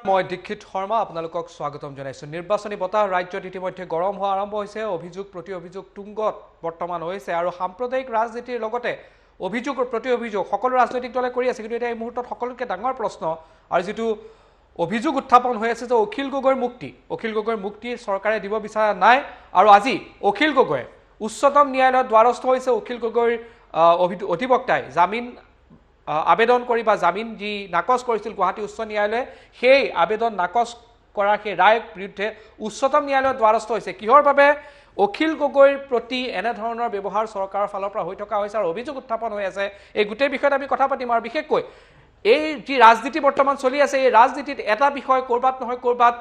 মই দীক্ষিত শৰ্মা আপোনালোকক স্বাগতম জনাইছো নিৰ্বাচনী বতাহ ৰাজ্যত ইতিমধ্যে গৰম হোৱা আৰম্ভ হৈছে অভিযোগ প্ৰতি অভিযোগ তুংগত বৰ্তমান হৈছে আৰু সাম্প্ৰদায়িক ৰাজনীতিৰ লগতে অভিযোগ প্ৰতি অভিযোগ সকলো ৰাজনৈতিক দলে কৰি আছে কিন্তু এটা এই মুহূৰ্তত সকলোকে ডাঙৰ প্ৰশ্ন আৰু যেটো অভিযোগ উত্থাপন হৈ আছে যে অখিল গগৈৰ মুক্তি চৰকাৰে দিব বিচৰা নাই আৰু আজি অখিল গগৈ উচ্চতম ন্যায়ালয়ত দ্বাৰস্থ হৈছে অখিল গগৈৰ অধিবক্তাই জামিন আবেদন কৰি বা জামিন যি নাকচ কৰিছিল গুৱাহাটী উচ্চ ন্যায়ালয়ে সেই আবেদন নাকচ কৰাৰ সেই ৰায়ৰ বিৰুদ্ধে উচ্চতম ন্যায়ালয়ত দ্বাৰস্থ হৈছে কিহৰ বাবে অখিল গগৈৰ প্ৰতি এনে ধৰণৰ ব্যৱহাৰ চৰকাৰৰ ফালৰ পৰা হৈ থকা হৈছে আৰু অভিযোগ উত্থাপন হৈ আছে এই গোটেই বিষয়ত আমি কথা পাতিম আৰু বিশেষকৈ এই যি ৰাজনীতি বৰ্তমান চলি আছে এই ৰাজনীতিত এটা বিষয় কৰবাত নহয় কৰবাত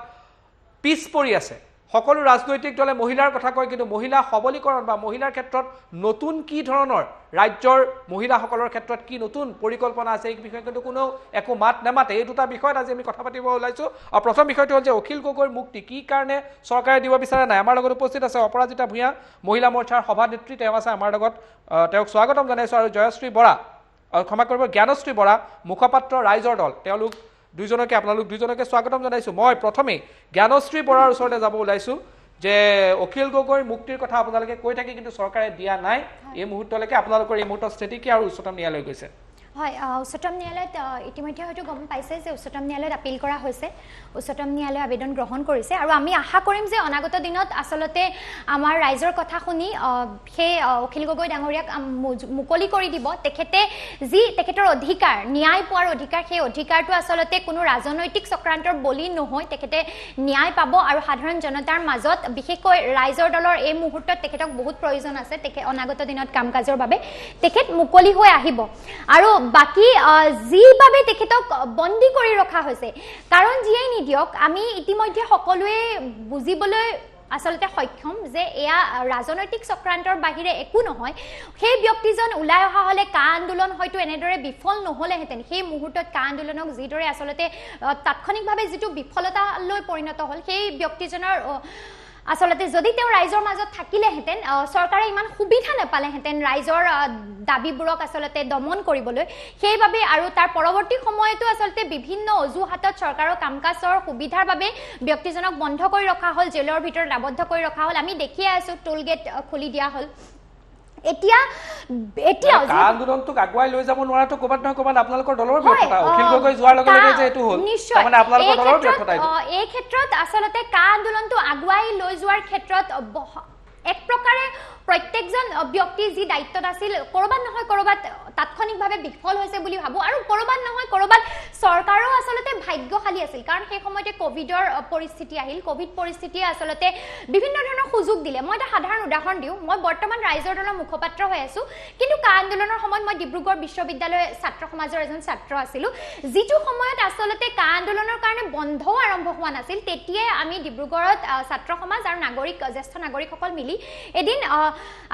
পিছ পৰি আছে সকলো ৰাজনৈতিক দলে মহিলাৰ কথা কয় কিন্তু মহিলা সবলীকৰণ বা মহিলাৰ ক্ষেত্ৰত নতুন কি ধৰণৰ ৰাজ্যৰ মহিলাসকলৰ ক্ষেত্ৰত কি নতুন পৰিকল্পনা আছে এই বিষয়ে কিন্তু কোনো একো মাত নামাতে এই দুটা বিষয়ত আজি আমি কথা পাতিব ওলাইছো আৰু প্ৰথম বিষয়টো হ'ল যে অখিল গগৈৰ মুক্তি কি কাৰণে চৰকাৰে দিব বিচৰা নাই আমাৰ লগত উপস্থিত আছে অপৰাজিতা ভূঞা মহিলা মৰ্চাৰ সভানেত্ৰী তেওঁ আছে আমাৰ লগত তেওঁক স্বাগতম জনাইছো আৰু জয়শ্ৰী বৰা ক্ষমা কৰিব জ্ঞানশ্ৰী বৰা মুখপাত্ৰ ৰাইজৰ দল তেওঁলোক দুইজনকে আপোনালোক দুইজনকে স্বাগতম জনাইছো মই প্ৰথমে জ্ঞানশ্ৰী বৰাৰ ওচৰতে যাব ওলাইছো যে অখিল গগৈৰ মুক্তিৰ কথা আপোনালোকে কৈ থাকে কিন্তু চৰকাৰে দিয়া নাই এই মুহূৰ্তলৈকে আপোনালোকৰ এই মুহূৰ্তৰ স্থিতি কি আৰু উচ্চতম ন্যায়ালয় গৈছে হয় উচ্চতম ন্যায়ালয়ত ইতিমধ্যে হয়তো গম পাইছে যে উচ্চতম ন্যায়ালয়ত আপিল কৰা হৈছে উচ্চতম ন্যায়ালয়ে আবেদন গ্ৰহণ কৰিছে আৰু আমি আশা কৰিম যে অনাগত দিনত আসলতে আমাৰ ৰাইজৰ কথা শুনি সেই অখিল গগৈ ডাঙৰীয়াক মুকলি কৰি দিব তেখেতৰ অধিকাৰ ন্যায় পোৱাৰ অধিকাৰ সেই অধিকাৰটো আসলতে কোনো ৰাজনৈতিক চক্ৰান্তৰ বলি নহয় তেখেতে ন্যায় পাব আৰু সাধাৰণ জনতাৰ মাজত বিশেষকৈ ৰাইজৰ দলৰ এই মুহূৰ্তত তেখেতক বহুত প্ৰয়োজন আছে অনাগত দিনত কাম কাজৰ বাবে তেখেত মুকলি হৈ আহিব আৰু বাকি যিভাবে তেখেতক বন্দী কৰি ৰখা হৈছে কাৰণ যিয়ে নিদিয়ক আমি ইতিমধ্যে সকলোৱে বুজিবলৈ আসলতে সক্ষম যে এয়া ৰাজনৈতিক চক্ৰান্তৰ বাহিৰে একো নহয় সেই ব্যক্তিজন ওলাই অহা হলে কা আন্দোলন হয়তো এনেদৰে বিফল নহলেহেঁতেন সেই মুহূৰ্তত কা আন্দোলনক যিদৰে আসলতে তাৎক্ষণিকভাৱে যিটো বিফলতালৈ পৰিণত হ'ল সেই ব্যক্তিজনৰ আসলতে যদি তেওঁ ৰাইজৰ মাজত থাকিলেহেঁতেন চৰকাৰে ইমান সুবিধা নাপালেহেঁতেন ৰাইজৰ দাবীবোৰক আসলতে দমন কৰিবলৈ সেইবাবে আৰু তাৰ পৰৱৰ্তী সময়তো আসলতে বিভিন্ন অজুহাতত চৰকাৰৰ কামকাজৰ সুবিধাৰ বাবে ব্যক্তিজনক বন্ধ কৰি ৰখা হ'ল জেলৰ ভিতৰত আবদ্ধ কৰি ৰখা হ'ল আমি দেখিয়ে আছো টোল গেট খুলি দিয়া হ'ল এতিয়া আন্দোলনটোক আগুৱাই লৈ যাব নোৱাৰাটো ক'বাত নহয় ক'বাত আপোনালোকৰ দলৰ ব্যৰ্থতা অখিল গগৈ যোৱাৰ লগে লগে যে এইটো হ'ল মানে আপোনালোকৰ দলৰ ব্যৰ্থতা এই ক্ষেত্ৰত আসলতে কা আন্দোলনটো আগুৱাই লৈ যোৱাৰ ক্ষেত্ৰত এক প্ৰকাৰে প্ৰত্যেকজন ব্যক্তি যি দায়িত্বত আছিল কৰবাত নহয় কৰবাত তাৎক্ষণিকভাৱে বিফল হৈছে বুলি ভাবো আৰু কৰবাত নহয় কৰবাত চৰকাৰো আসলতে ভাগ্যশালী আছিল কাৰণ সেই সময়তে কোভিডৰ পৰিস্থিতি আহিল কোভিড পৰিস্থিতিয়ে আসলতে বিভিন্ন ধৰণৰ সুযোগ দিলে মই এটা সাধাৰণ উদাহৰণ দিওঁ মই বৰ্তমান ৰাইজৰ দলৰ মুখপাত্ৰ হৈ আছো কিন্তু কা আন্দোলনৰ সময়ত মই ডিব্ৰুগড় বিশ্ববিদ্যালয়ৰ ছাত্ৰ সমাজৰ এজন ছাত্ৰ আছিলো যিটো সময়ত আসলতে কা আন্দোলনৰ কাৰণে বন্ধও আৰম্ভ হোৱা নাছিল তেতিয়াই আমি ডিব্ৰুগড়ত ছাত্ৰ সমাজ আৰু জ্যেষ্ঠ নাগৰিকসকল মিলি এদিন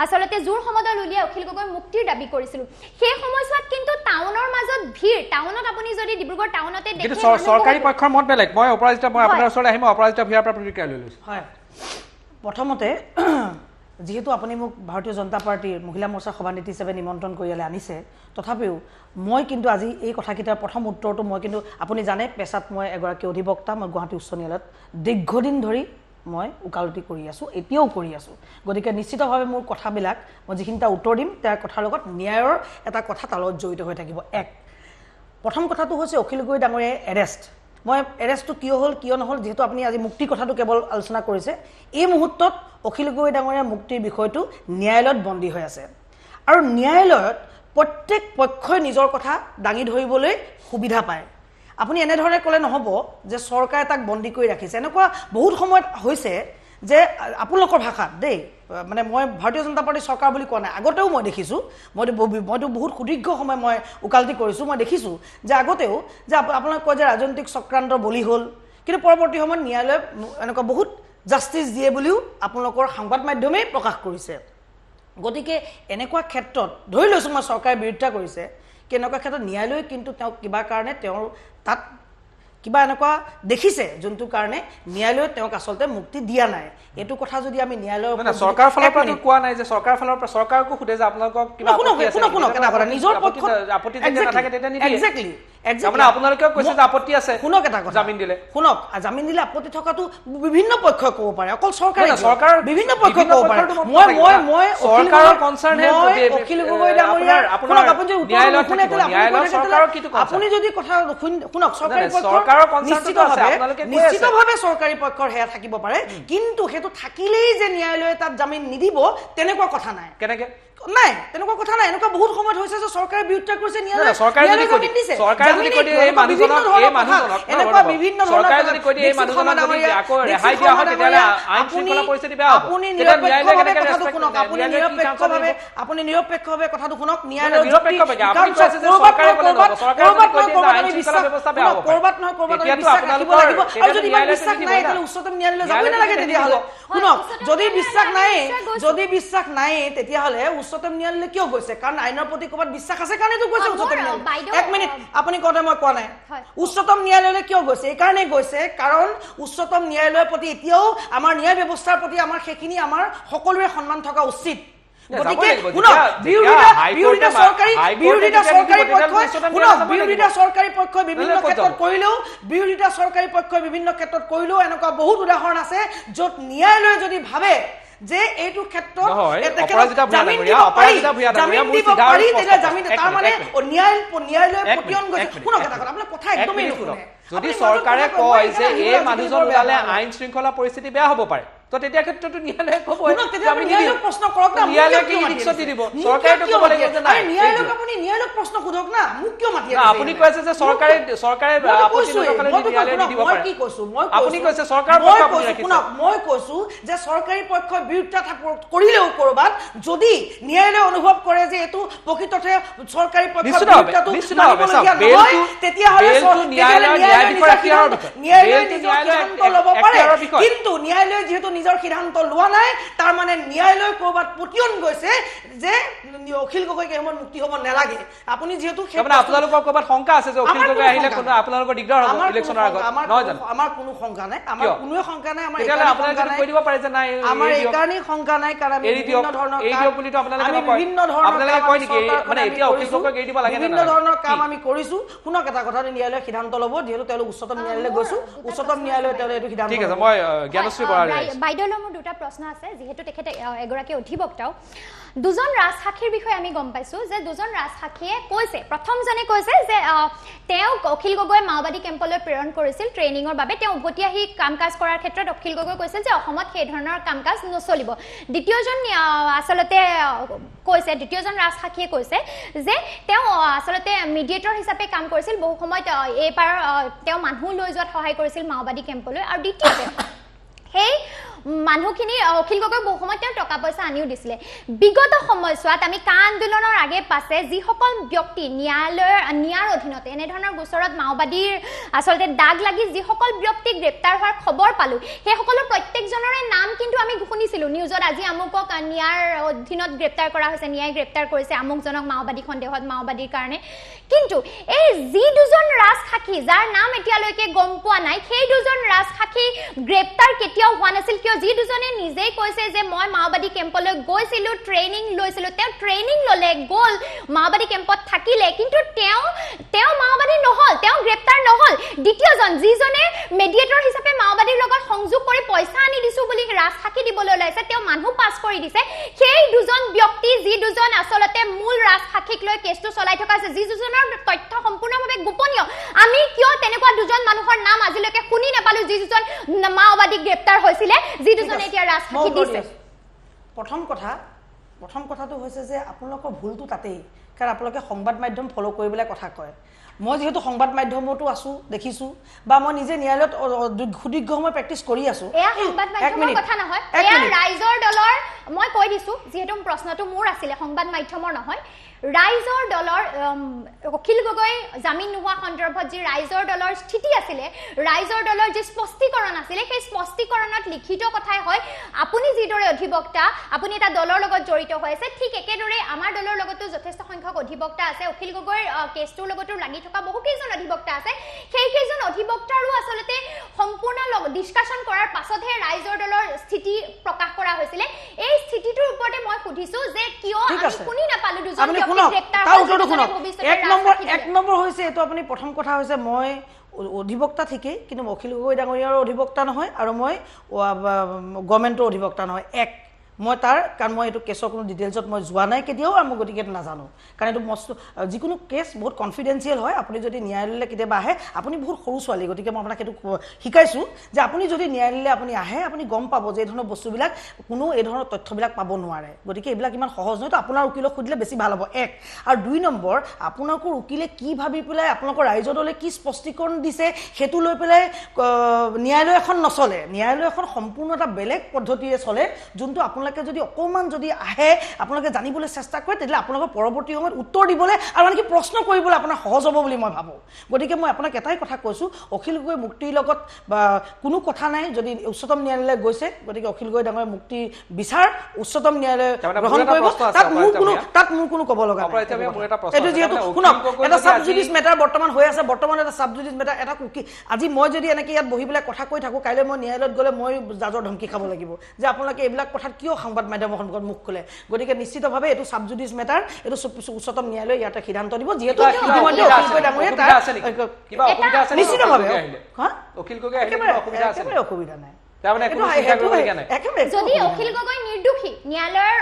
আসলতে জোৰ সমদল উলিয়াই অখিল গগৈৰ মুক্তিৰ দাবী কৰিছিল সেই সময়ছোৱাত কিন্তু টাউনৰ মাজত ভিৰ টাউনত আপুনি যদি ডিব্ৰুগড় টাউনতে দেখে কিন্তু চৰকাৰী পক্ষৰ মত বেলেগ মই অপৰাজিতা মই আপোনাৰ ওচৰলৈ আহিম অপৰাজিতা ভিয়াৰ পৰা প্ৰতিক্ৰিয়া লৈ লৈছো হয় প্ৰথমতে যেহেতু আপুনি মোক ভাৰতীয় জনতা পাৰ্টিৰ মহিলা মৰ্চাৰ সভানেত্ৰী হিচাপে নিমন্ত্ৰণ কৰিলে আনিছে তথাপিও মই কিন্তু আজি এই কথাকেইটাৰ প্ৰথম উত্তৰটো মই কিন্তু আপুনি জানে পেছাত মই এগৰাকী অধিবক্তা মই গুৱাহাটী উচ্চ ন্যায়ালয়ত দীৰ্ঘদিন ধৰি মই উকালতি কৰি আছো এতিয়াও কৰি আছো গতিকে নিশ্চিতভাৱে মোৰ কথাবিলাক মই যিখিনিটা উত্তৰ দিম তাৰ কথাৰ লগত ন্যায়ৰ এটা কথা তাৰ লগত জড়িত হৈ থাকিব এক প্ৰথম কথাটো হৈছে অখিল গগৈ ডাঙৰীয়াৰ এৰেষ্ট মই এৰেষ্টটো কিয় হ'ল কিয় নহ'ল যেহেতু আপুনি আজি মুক্তিৰ কথাটো কেৱল আলোচনা কৰিছে এই মুহূৰ্তত অখিল গগৈ ডাঙৰীয়াৰ মুক্তিৰ বিষয়টো ন্যায়ালয়ত বন্দী হৈ আছে আৰু ন্যায়ালয়ত প্ৰত্যেক পক্ষই নিজৰ কথা দাঙি ধৰিবলৈ সুবিধা পায় আপুনি এনেধৰণে ক'লে নহ'ব যে চৰকাৰে তাক বন্দী কৰি ৰাখিছে এনেকুৱা বহুত সময়ত হৈছে যে আপোনালোকৰ ভাষাত দেই মানে মই ভাৰতীয় জনতা পাৰ্টিৰ চৰকাৰ বুলি কোৱা নাই আগতেও মই দেখিছোঁ মইতো বহুত সুদীৰ্ঘ সময় মই উকালতি কৰিছোঁ মই দেখিছোঁ যে আগতেও যে আপোনালোকে কয় যে ৰাজনৈতিক চক্ৰান্তৰ বলি হ'ল কিন্তু পৰৱৰ্তী সময়ত ন্যায়ালয়ে এনেকুৱা বহুত জাষ্টিচ দিয়ে বুলিও আপোনালোকৰ সংবাদ মাধ্যমেই প্ৰকাশ কৰিছে গতিকে এনেকুৱা ক্ষেত্ৰত ধৰি লৈছোঁ মই চৰকাৰে বিৰোধিতা কৰিছে কেনেকুৱা ক্ষেত্ৰত ন্যায়ালয়ে কিন্তু তেওঁক কিবা কাৰণে তেওঁৰ তাত কিবা এনেকুৱা দেখিছে যোনটো কাৰণে ন্যায়ালয়ে তেওঁক আসলতে মুক্তি দিয়া নাই এটো কথা যদি আমি ন্যায়ালয়ৰ সৰকাৰ ফালৰ পৰা কোৱা নাই যে সৰকাৰ ফালৰ পৰা সৰকাৰকো খুদে যে আপোনালোকক কিবা কোনো কেনা কৰা নিজৰ পক্ষত আপত্তি যদি নাথাকে তেতিয়া নিদিয়ে তাৰমানে আপোনালোকেও কৈছে যে আপত্তি আছে শুনক এটা কথা জামিন দিলে শুনক জামিন দিলে আপত্তি থকাটো বিভিন্ন পক্ষই ক'ব পাৰে অকল চৰকাৰে চৰকাৰ বিভিন্ন পক্ষই ক'ব পাৰে মই চৰকাৰৰ কনচাৰ্ন হে অখিল গগৈ ডাঙৰীয়া আপোনাৰ আপুনি যদি কথা শুনক চৰকাৰৰ কনচাৰ্ন আছে আপোনালোকে নিশ্চিতভাৱে চৰকাৰী পক্ষৰ হেয়া থাকিব পাৰে কিন্তু হেতু থাকিলেই যে ন্যায়ালয়ে তাত জামিন নিদিব তেনেকুৱা কথা নাই কেনেকে নাই তেনেকুৱা কথা নাই এনেকুৱা বহুত সময়ত হৈছে যে চৰকাৰে বিৰোধিতা কৰিছে ন্যায়ালয়ে চৰকাৰে যদি কৈ দিয়ে এই মানুহজনক এনেকুৱা বিভিন্ন চৰকাৰে যদি কৈ দিয়ে এই মানুহজনক যদি আকৌ ৰেহাই দিয়া হয় তেতিয়াহ'লে আইন শৃংখলা পৰিস্থিতি বেয়া হ'ব আপুনি নিৰপেক্ষভাৱে কথাটো শুনক আপুনি নিৰপেক্ষভাৱে কথাটো শুনক ন্যায়ালয়ে নিৰপেক্ষভাৱে আপুনি কৈছে যে চৰকাৰে ক'লে নহ'ব চৰকাৰে যদি কৈ দিয়ে যে আইন শৃংখলা ব্যৱস্থা বেয়া হ'ব কৰবাত নহয় কৰবাত বিশ্বাস ৰাখিব লাগিব আৰু যদি বিশ্বাস নাই তেতিয়াহ'লে উচ্চতম ন্যায়ালয়লৈ যাবই নালাগে তেতিয়াহ'লে শুনক যদি বিশ্বাস নাই তেতিয়াহ'লে উচ্চতম ন্যায়ালয়লৈ কিয় গৈছে কাৰণ আইনৰ প্ৰতি ক'ৰবাত বিশ্বাস আছে কাৰণেতো গৈছে উচ্চতম ন্যায়ালয় এক মিনিট আপুনি কওঁতে মই কোৱা নাই উচ্চতম ন্যায়ালয়লৈ কিয় গৈছে এইকাৰণে গৈছে কাৰণ উচ্চতম ন্যায়ালয়ৰ প্ৰতি এতিয়াও আমাৰ ন্যায় ব্যৱস্থাৰ প্ৰতি আমাৰ সেইখিনি আমাৰ সকলোৰে সন্মান থকা উচিত গতিকে বিৰোধিতা চৰকাৰী পক্ষই বিভিন্ন ক্ষেত্ৰত কৰিলেও এনেকুৱা বহুত উদাহৰণ আছে য'ত ন্যায়ালয়ে যদি ভাবে যে এইটো ক্ষেত্ৰত জামিন দিব পাৰি তাৰ মানে ন্যায়ালয়ে পতিয়ন গৈছে শুনক এটা কথা আপোনাৰ কথা একদমেই নুশুনে যদি চৰকাৰে কয় যে এই মানুহজন ওলালে আইন শৃংখলা পৰিস্থিতি বেয়া হ'ব পাৰে তো তেতিয়া ক্ষেত্ৰতো ন্যায়ালয়ে ক'ব ন্যায়ালয়ক প্ৰশ্ন কৰক না ন্যায়ালয়ে কি ৰিক্সত দিব চৰকাৰে ক'ব লাগিব যে নাই ন্যায়ালয়ক আপুনি ন্যায়ালয়ক প্ৰশ্ন সোধক না মোক কিয় মাতি আছে আপুনি কৈছে যে চৰকাৰে আপত্তি নকৰিলে ন্যায়ালয়ে দিব পাৰে মই কি কৈছো আপুনি কৈছে চৰকাৰ পক্ষ আপুনি ৰাখিছে মই কৈছো যে চৰকাৰী পক্ষৰ বিৰোধিতা কৰিলেও কৰবাত যদি ন্যায়ালয়ে অনুভৱ কৰে যে এটো প্ৰকৃততে চৰকাৰী পক্ষৰ বিৰোধিতাটো মানিবলগীয়া নহয় তেতিয়াহ'লে ন্যায়ালয়ে ল'ব পাৰে কিন্তু ন্যায়ালয়ে যেহেতু নিজৰ সিদ্ধান্ত লোৱা নাই তাৰ মানে ন্যায়ালয় কৰবাত পতিয়ন গৈছে যে অখিল গগৈ কেৱল মুক্তি হ'ব নালাগে আপুনি যেহেতু আপোনালোকৰ কৰবাত শংকা আছে যে অখিল গগৈ আহিলে কোনো আপোনালোকৰ দিগদাৰ হ'ব ইলেকশ্যনৰ আগত নহয় জানো আমাৰ কোনো শংকা নাই আমাৰ কোনোৱে শংকা নাই আমাৰ তেতিয়াহ'লে আপোনালোকে কৈ দিব পাৰে যে নাই আমাৰ এইকাৰণেই শংকা নাই কাৰণ বিভিন্ন ধৰণৰ কাম আমি কৰিছো শুনক এটা কথা ন্যায়ালয়ে সিদ্ধান্ত ল'ব যিহেতু তেওঁলোক উচ্চতম ন্যায়ালয়লৈ গৈছো উচ্চতম ন্যায়ালয়ে তেওঁলোকে এইটো সিদ্ধান্ত ঠিক আছে মই জ্ঞানশ্ৰী বৰাৰ বাইদেউলৈ মোৰ দুটা প্ৰশ্ন আছে যিহেতু তেখেতে এগৰাকী অধিবক্তাও দুজন ৰাজসাক্ষীৰ বিষয়ে আমি গম পাইছো যে দুজন ৰাজসাক্ষীয়ে কৈছে প্ৰথমজনে কৈছে যে তেওঁ অখিল গগৈ মাওবাদী কেম্পলৈ প্ৰেৰণ কৰিছিল ট্ৰেইনিঙৰ বাবে তেওঁ উভতি আহি কাম কাজ কৰাৰ ক্ষেত্ৰত অখিল গগৈ কৈছিল যে অসমত সেই ধৰণৰ কাম কাজ নচলিব দ্বিতীয়জন আচলতে কৈছে দ্বিতীয়জন ৰাজসাক্ষীয়ে কৈছে যে তেওঁ আচলতে মিডিয়েটৰ হিচাপে কাম কৰিছিল বহু সময়ত এইবাৰ তেওঁ মানুহ লৈ যোৱাত সহায় কৰিছিল মাওবাদী কেম্পলৈ আৰু দ্বিতীয়তে সেই মানুহখিনি অখিল গগৈ বহু সময়ত তেওঁ টকা পইচা আনিও দিছিলে বিগত সময়ছোৱাত আমি কা আন্দোলনৰ আগে পাছে যিসকল ব্যক্তি ন্যায়াৰ অধীনতে এনেধৰণৰ গোচৰত মাওবাদীৰ আচলতে দাগ লাগি যিসকল ব্যক্তি গ্ৰেপ্তাৰ হোৱাৰ খবৰ পালো সেইসকলৰ প্ৰত্যেকজনৰে নাম কিন্তু আমি শুনিছিলো নিউজত আজি আমুকক ন্যায়াৰ অধীনত গ্ৰেপ্তাৰ কৰা হৈছে ন্যায় গ্ৰেপ্তাৰ কৰিছে আমুকজনক মাওবাদী সন্দেহত মাওবাদীৰ কাৰণে কিন্তু এই যি দুজন ৰাজসাক্ষী যাৰ নাম এতিয়ালৈকে গম পোৱা নাই সেই দুজন ৰাজসাক্ষী গ্ৰেপ্তাৰ কেতিয়াও হোৱা নাছিল কিয় যি দুজনে নিজেই কৈছে যে মই মাওবাদী কেম্পলৈ গৈছিলো ট্ৰেইনিং লৈছিলো তেওঁ ট্ৰেইনিং ললে গ'ল মাওবাদী কেম্পত থাকিলে কিন্তু তেওঁ মাওবাদী নহল তেওঁ গ্ৰেপ্তাৰ নহল দ্বিতীয়জন যিজনে মেডিয়েটৰ হিচাপে মাওবাদীৰ লগত সংযোগ কৰি পইচা আনি দিছো বুলি ৰাজসাক্ষী দিবলৈ ওলাইছে তেওঁ মানুহ পাছ কৰি দিছে সেই দুজন ব্যক্তি যি দুজন আচলতে মূল ৰাজসাক্ষীক লৈ কেছটো চলাই থকা আছে যি দুজনৰ তথ্য সম্পূৰ্ণভাৱে গোপনীয় আমি কিয় তেনেকুৱা দুজন মানুহৰ নাম আজিলৈকে শুনি নাপালো যি দুজন মাওবাদী গ্ৰেপ্তাৰ হৈছিলে যি দুজনে এতিয়া ৰাজসাক্ষী দিছে প্ৰথম কথাটো হৈছে যে আপোনালোকৰ ভুলটো তাতেই কাৰণ আপোনালোকে সংবাদ মাধ্যম ফ'ল' কৰিবলৈ কথা কয় মই যেহেতু সংবাদ মাধ্যমতো আছো দেখিছো বা মই নিজে ন্যায়ালয়ত সুদীৰ্ঘ সময় প্ৰেক্টিচ কৰি আছো এয়া সংবাদ মাধ্যমৰ কথা নহয় এয়া ৰাইজৰ দলৰ মই কৈ দিছো যিহেতু প্ৰশ্নটো মোৰ আছিলে সংবাদ মাধ্যমৰ নহয় ৰাইজৰ দলৰ অখিল গগৈ জামিন নোহোৱা সন্দৰ্ভত যি ৰাইজৰ দলৰ স্থিতি আছিলে ৰাইজৰ দলৰ যি স্পষ্টীকৰণ আছিলে সেই স্পষ্টীকৰণত লিখিত কথাই হয় আপুনি যিদৰে অধিবক্তা আপুনি এটা দলৰ লগত জড়িত হৈ আছে ঠিক একেদৰে আমাৰ দলৰ লগতো যথেষ্ট সংখ্যক অধিবক্তা আছে অখিল গগৈৰ কেছটোৰ লগতো লাগি থকা বহুকেইজন অধিবক্তা আছে সেইকেইজন অধিবক্তাৰো আচলতে সম্পূৰ্ণ ডিসকাশন কৰাৰ পাছতহে ৰাইজৰ দলৰ স্থিতি প্ৰকাশ কৰা হৈছিল এই স্থিতিটোৰ ওপৰতে মই সুধিছো যে কিয় আমি শুনি নাপালো দুজন ব্যক্তি গ্ৰেপ্তাৰ এক নম্বৰ হৈছে এটো আপুনি প্ৰথম কথা হৈছে মই অধিবক্তা ঠিকেই কিন্তু অখিল গগৈ ডাঙৰীয়াৰ অধিবক্তা নহয় আৰু মই গভৰ্ণমেণ্টৰ অধিবক্তা নহয় মই তাৰ কাৰণ মই এইটো কেছৰ কোনো ডিটেইলছত মই যোৱা নাই কেতিয়াও আৰু মই গতিকে নাজানো কাৰণ এইটো মস্ত যিকোনো কেছ বহুত কনফিডেন্সিয়েল হয় আপুনি যদি ন্যায়ালয়লৈ কেতিয়াবা আহে আপুনি বহুত সৰু ছোৱালী গতিকে মই আপোনাক এইটো শিকাইছোঁ যে আপুনি যদি ন্যায়ালয়লৈ আপুনি আহে আপুনি গম পাব যে এই ধৰণৰ বস্তুবিলাক কোনো এই ধৰণৰ তথ্যবিলাক পাব নোৱাৰে গতিকে এইবিলাক ইমান সহজ নহয় তো আপোনাৰ উকিলক সুধিলে বেছি ভাল হ'ব আৰু 2 নম্বৰ আপোনালোকৰ উকিলে কি ভাবি পেলাই আপোনালোকৰ ৰাইজৰ দলে কি স্পষ্টীকৰণ দিছে সেইটো লৈ পেলাই ন্যায়ালয় এখন নচলে ন্যায়ালয় এখন সম্পূৰ্ণ এটা বেলেগ পদ্ধতিৰে চলে যোনটো আপোনালোকে যদি অকমান যদি আহে আপোনালোকে জানিবলৈ চেষ্টা কৰে তেতিয়ালে আপোনালোকৰ পৰৱৰ্তী সময়ত উত্তৰ দিবলৈ আৰু আনকি প্ৰশ্ন কৰিবলৈ আপোনাৰ সহজ হ'ব বুলি মই ভাবো গতিকে মই আপোনাক এটাই কথা কৈছো অখিল গগৈ মুক্তিৰ লগত বা কোনো কথা নাই যদি উচ্চতম ন্যায়ালয়লৈ গৈছে গতিকে অখিল গগৈ ডাঙৰ মুক্তি বিচাৰ উচ্চতম ন্যায়ালয়ে গ্ৰহণ কৰিব তাত মোৰ কোনো ক'ব লগা নাই এইটো যিহেতু শুনক এটা সাব জুডিস মেটাৰ বৰ্তমান হৈ আছে বৰ্তমান এটা সাব জুডিস মেটাৰ এটা আজি মই যদি এনেকৈ ইয়াত বহি পেলাই কথা কৈ থাকো কাইলৈ মই ন্যায়ালয়ত গ'লে মই জাজৰ ধমকি খাব লাগিব যে আপোনালোকে এইবিলাক কথাত কিয় সংবাদ মাধ্যমৰ সন্মুখত মুখ খোলে গতিকে নিশ্চিতভাৱে এইটো সাব জুডিস মেটাৰ এইটো উচ্চতম ন্যায়ালয়ে ইয়াতে সিদ্ধান্ত দিব যিহেতু ইতিমধ্যে অখিল গগৈ ডাঙৰীয়া কিবা অসুবিধা আছে নিশ্চিতভাৱে অখিল গগৈ কিবা অসুবিধা আছে অসুবিধা নাই যদি অখিল গগৈ নিৰ্দোষী ন্যায়ালয়ৰ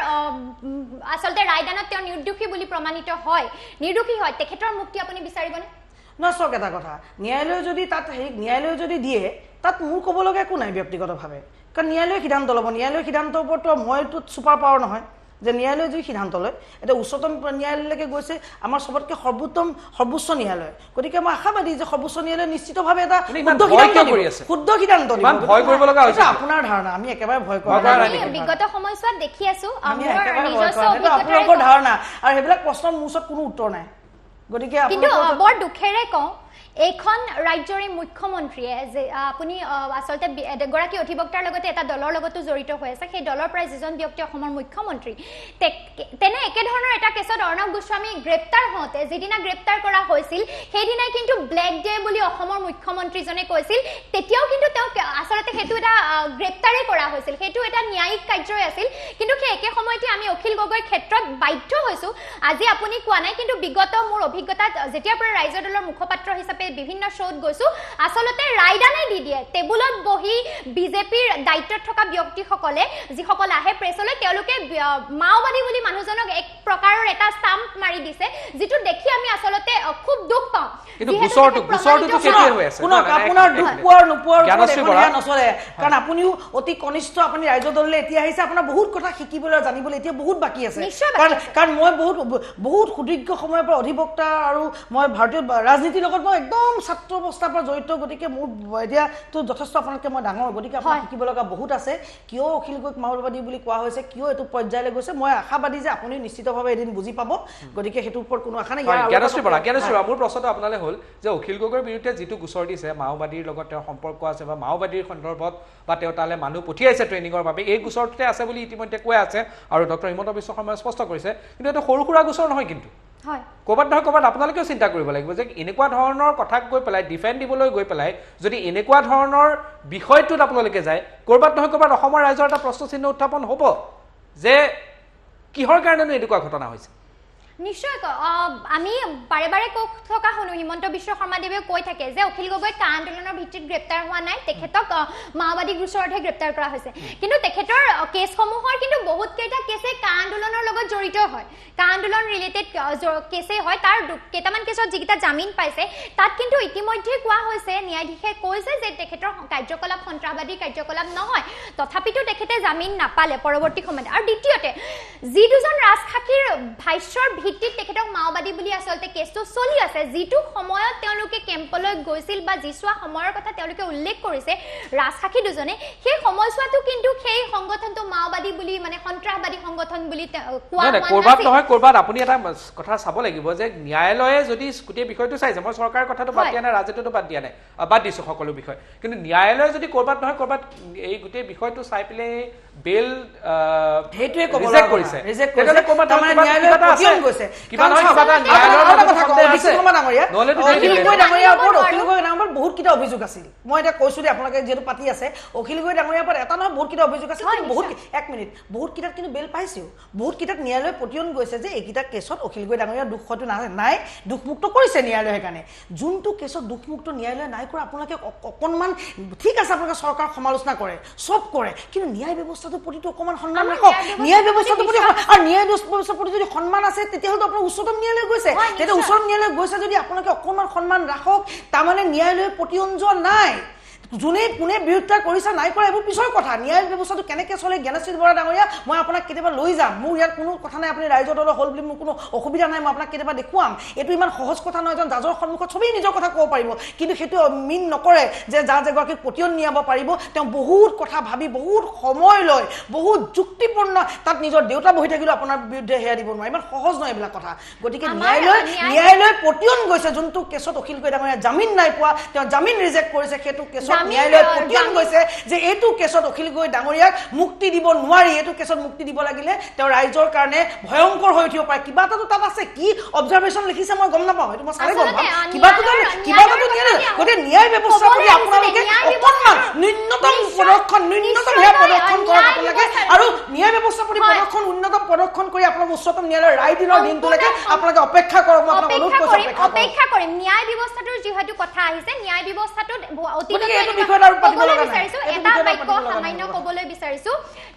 আচলতে ৰায়দানত তেওঁ নিৰ্দোষী বুলি প্ৰমাণিত হয় নিৰ্দোষী হয় তেখেতৰ মুক্তি আপুনি বিচাৰিবনে না চক এটা কথা ন্যায়ালয় যদি তাত ন্যায়ালয় যদি দিয়ে তাত মোৰ ক'ব লগা একো নাই ব্যক্তিগতভাৱে কাৰণ ন্যায়ালয়ে সিদ্ধান্ত ল'ব ন্যায়ালয়ৰ সিদ্ধান্তৰ ওপৰতো মইতো ছুপাৰ পাৱাৰ নহয় যে ন্যায়ালয়ে যদি সিদ্ধান্ত লয় এটা উচ্চতম ন্যায়ালয়লৈকে গৈছে আমাৰ সবতকৈ সৰ্বোচ্চ ন্যায়ালয় গতিকে মই আশাবাদী যে সৰ্বোচ্চ ন্যায়ালয়ে নিশ্চিতভাৱে এটা শুদ্ধ সিদ্ধান্ত দিব আপোনাৰ ধাৰণা আমি একেবাৰে ভয় কৰা বিগত সময়ছোৱাত দেখি আছো আপোনালোকৰ ধাৰণা আৰু সেইবিলাক প্ৰশ্নৰ মোৰ ওচৰত কোনো উত্তৰ নাই গতিকে কিন্তু বৰ দুখেৰে কওঁ এইখন ৰাজ্যৰ মুখ্যমন্ত্ৰীয়ে যে আপুনি আচলতে এগৰাকী অধিবক্তাৰ লগতে এটা দলৰ লগতো জড়িত হৈ আছে সেই দলৰ প্ৰায় যিজন ব্যক্তি অসমৰ মুখ্যমন্ত্ৰী তেনে একেধৰণৰ এটা কেছত অৰ্ণৱ গোস্বামী গ্ৰেপ্তাৰ হওঁতে যিদিনা গ্ৰেপ্তাৰ কৰা হৈছিল সেইদিনাই কিন্তু ব্লেক ডে বুলি অসমৰ মুখ্যমন্ত্ৰীজনে কৈছিল তেতিয়াও কিন্তু তেওঁ আচলতে সেইটো এটা গ্ৰেপ্তাৰে কৰা হৈছিল সেইটো এটা ন্যায়িক কাৰ্যই আছিল কিন্তু সেই একে সময়তে আমি অখিল গগৈৰ ক্ষেত্ৰত বাধ্য হৈছো আজি আপুনি কোৱা নাই কিন্তু বিগত মোৰ অভিজ্ঞতাত যেতিয়াৰ পৰা ৰাইজৰ দলৰ মুখপাত্ৰ হিচাপে বিভিন্ন শোধ গৈছো আসলতে ৰায়দানে দি দিয়ে টেবুলত বহি বিজেপিৰ দায়িত্বত থকা ব্যক্তিসকলে যিসকল আহে প্ৰেছলৈ তেওঁলোকে মাওবাদী বুলি মানুহজনক এক প্ৰকাৰৰ এটা ষ্টাম্প মাৰি দিছে যেটো দেখি আমি আসলতে খুব দুখ পাওঁ কিন্তু গুছৰটো কেতিয়া হৈ আছে শুনক আপোনাৰ দুখ পোৱাৰ নোপোৱাৰ কথা নচলে কাৰণ আপুনিও অতি কনিষ্ঠ আপুনি ৰাজ্য দললৈ এতিয়া আহিছে আপোনাৰ বহুত কথা শিকিবলৈ জানিবলৈ এতিয়া বহুত বাকি আছে কাৰণ মই বহুত সুদীৰ্ঘ সময়ৰ পৰা অধিবক্তা আৰু মই ভাৰতীয় ৰাজনীতিৰ লগত মই একদম ছাত্ৰ অৱস্থাৰ পৰা জড়িত গতিকে মোৰ এতিয়া তো যথেষ্ট আপোনালোকে মই ডাঙৰ গতিকে আপোনাৰ শিকিব লগা বহুত আছে কিয় অখিল গগৈক মাওবাদী বুলি কোৱা হৈছে কিয় এইটো পৰ্যায়লৈ গৈছে মই আশাবাদী যে আপুনি নিশ্চিতভাৱে এদিন বুজি পাব গতিকে হেতুৰ ওপৰত কোনো আশা নাই জ্ঞানশ্ৰী মোৰ প্ৰশ্নটো আপোনালৈ হ'ল যে অখিল গগৈৰ বিৰুদ্ধে যিটো গোচৰ দিছে মাওবাদীৰ লগত তেওঁৰ সম্পৰ্ক আছে বা মাওবাদীৰ সন্দৰ্ভত বা তেওঁ তালে মানুহ পঠিয়াইছে ট্ৰেইনিঙৰ বাবে এই গোচৰটোতে আছে বুলি ইতিমধ্যে কৈ আছে আৰু ডক্টৰ হিমন্ত বিশ্ব শৰ্মাই স্পষ্ট কৰিছে কিন্তু এইটো সৰু সুৰা গোচৰ নহয় কিন্তু ক'ৰবাত নহয় ক'ৰবাত আপোনালোকেও চিন্তা কৰিব লাগিব যে এনেকুৱা ধৰণৰ কথাক গৈ পেলাই ডিফেণ্ড দিবলৈ গৈ পেলাই যদি এনেকুৱা ধৰণৰ বিষয়টোত আপোনালোকে যায় ক'ৰবাত নহয় ক'ৰবাত অসমৰ ৰাইজৰ এটা প্ৰশ্ন চিহ্ন উত্থাপন হ'ব যে কিহৰ কাৰণেনো এনেকুৱা ঘটনা হৈছে নিশ্চয় আমি বাৰে বাৰে কৈ থকা শুনো হিমন্ত বিশ্ব শৰ্মাদেৱে কৈ থাকে যে অখিল গগৈ কা আন্দোলনৰ ভিত্তিত গ্ৰেপ্তাৰ হোৱা নাই তেখেতক মাওবাদী গোচৰতহে গ্ৰেপ্তাৰ কৰা হৈছে কিন্তু তেখেতৰ কেছসমূহৰ কিন্তু বহুত কেইটা কেছে কা আন্দোলনৰ লগত জড়িত হয় কা আন্দোলন ৰিলেটেড কেছে হয় তাৰ কেইটামান কেছত যিকেইটা জামিন পাইছে তাত কিন্তু ইতিমধ্যে কোৱা হৈছে ন্যায়াধীশে কৈছে যে তেখেতৰ কাৰ্যকলাপ সন্ত্ৰাসবাদী কাৰ্যকলাপ নহয় তথাপিতো তেখেতে জামিন নাপালে পৰৱৰ্তী সময়ত আৰু দ্বিতীয়তে যি দুজন ৰাজখাখীৰ ভাষ্যৰ ভিত্তিত তেখেতক মাওবাদী বুলি আসলতে কেছটো চলি আছে যিটো সময়ত তেওঁলোকে কেম্পলৈ গৈছিল বা যিছোৱা সময়ৰ কথা তেওঁলোকে উল্লেখ কৰিছে ৰাজখাখী দুজনে সেই সময়ছোৱাটো কিন্তু সেই সংগঠনটো মাওবাদী বুলি মানে সন্ত্ৰাসবাদী সংগঠন বুলি কোৱা নাই কৰবাত নহয় কৰবাত আপুনি এটা কথা চাব লাগিব যে ন্যায়ালয়ে যদি গোটেই বিষয়টো চাইছে মই চৰকাৰৰ কথাটো বাদ দিয়া নাই ৰাজনীতিটো বাদ দিয়া নাই বাদ দিছো সকলো বিষয় কিন্তু ন্যায়ালয়ে যদি কৰবাত নহয় কৰবাত এই গোটেই বিষয়টো চাই পেলাই বেল হেতুৱে ৰিজেক্ট কৰিছে তেতিয়াহ'লে কৰবাত ন্যায়ালয়ে গৈছে কিবা নহয় কিবা এটা ন্যায়ালয়ৰ অখিল গগৈ ডাঙৰীয়াৰ ওপৰত বহুত কিটা অভিযোগ আছিল মই এটা কৈছো যে আপোনালোকে যেটো পাতি আছে অখিল গগৈ ডাঙৰীয়াৰ ওপৰত এটা নহয় বহুত কিটা অভিযোগ আছে বহুত এক মিনিট বহুত কিটাত কিন্তু বেল পাইছিল বহুত কিটাত ন্যায়ালয় পতিয়ন গৈছে যে এইকিটা কেছত অখিল গগৈ ডাঙৰীয়াৰ দুখ হয়তো নাই দুখমুক্ত কৰিছে ন্যায়ালয়ে কাৰণে যোনটো কেছত দুখমুক্ত ন্যায়ালয়ে নাই কৰা আপোনালোকে অকণমান ঠিক আছে আপোনালোকে চৰকাৰ সমালোচনা কৰে সব কৰে কিন্তু ন্যায় ব্যৱস্থাটোৰ প্ৰতিটো অকণমান সন্মান ৰাখক ন্যায় ব্যৱস্থাটোৰ প্ৰতি আৰু ন্যায় ব্যৱস্থাৰ প্ৰতি যদি সন্মান আছে তেতিয়াহ'লে আপোনাৰ উচ্চতম ন্যায়ালয় গৈছে তেতিয়া উচ্চতম ন্যায়ালয় গৈছে যদি আপোনালোকে অকণমান সন্মান ৰাখক তাৰমানে ন্যায়ালয়ৰ পতিয়ন যোৱা নাই যোনে কোনে বিৰোধিতা কৰিছে নাই কৰা এইবোৰ পিছৰ কথা ন্যায় ব্যৱস্থাটো কেনেকৈ চলে জ্ঞানশ্ৰী বৰা ডাঙৰীয়া মই আপোনাক কেতিয়াবা লৈ যাম মোৰ ইয়াত কোনো কথা নাই আপুনি ৰাইজৰ দলৰ হ'ল বুলি মোৰ কোনো অসুবিধা নাই মই আপোনাক কেতিয়াবা দেখুৱাম এইটো ইমান সহজ কথা নহয় এজন জাজৰ সন্মুখত চবেই নিজৰ কথা ক'ব পাৰিব কিন্তু সেইটো মিন নকৰে যে জাজ এগৰাকীক পতিয়ন নিয়াব পাৰিব তেওঁ বহুত কথা ভাবি বহুত সময় লয় বহুত যুক্তিপূৰ্ণ তাত নিজৰ দেউতা বহি থাকিলেও আপোনাৰ বিৰুদ্ধে হেয়া দিব নোৱাৰে ইমান সহজ নহয় এইবিলাক কথা গতিকে ন্যায়ালয় পতিয়ন গৈছে যোনটো কেছত অখিল গগৈ ডাঙৰীয়া জামিন নাই পোৱা তেওঁ জামিন ৰিজেক্ট কৰিছে সেইটো কেছত ন্যায়ালয় পতিয়ন গৈছে যে এইটো কেছত অখিল গগৈ ডাঙৰীয়াক মুক্তি দিব নোৱাৰি এইটো কেছত মুক্তি দিব লাগিলে তেওঁ ৰাইজৰ কাৰণে ভয়ংকৰ হৈ উঠিব পাৰে কিবা এটাতো তাত আছে কি অবজাৰভেশ্যন লিখিছে মই গম নাপাওঁ এইটো মই চালে গম পাম কিবা এটাতো গতিকে ন্যায় ব্যৱস্থা প্ৰতি আপোনালোকে অকণমান ন্যূনতম সেয়া প্ৰদৰ্শন কৰক আপোনালোকে আৰু ন্যায় ব্যৱস্থা প্ৰতি উন্নত প্ৰদৰ্শন কৰি আপোনালোক উচ্চতম ন্যায়ালয়ৰ ৰায় দিনৰ দিনটোলৈকে আপোনালোকে অপেক্ষা কৰক মই আপোনাক অনুৰোধ কৰিছোঁ অপেক্ষা কৰিম ন্যায় ব্যৱস্থাটোৰ যিহেতু কথা আহিছে ন্যায় ব্যৱস্থাটোত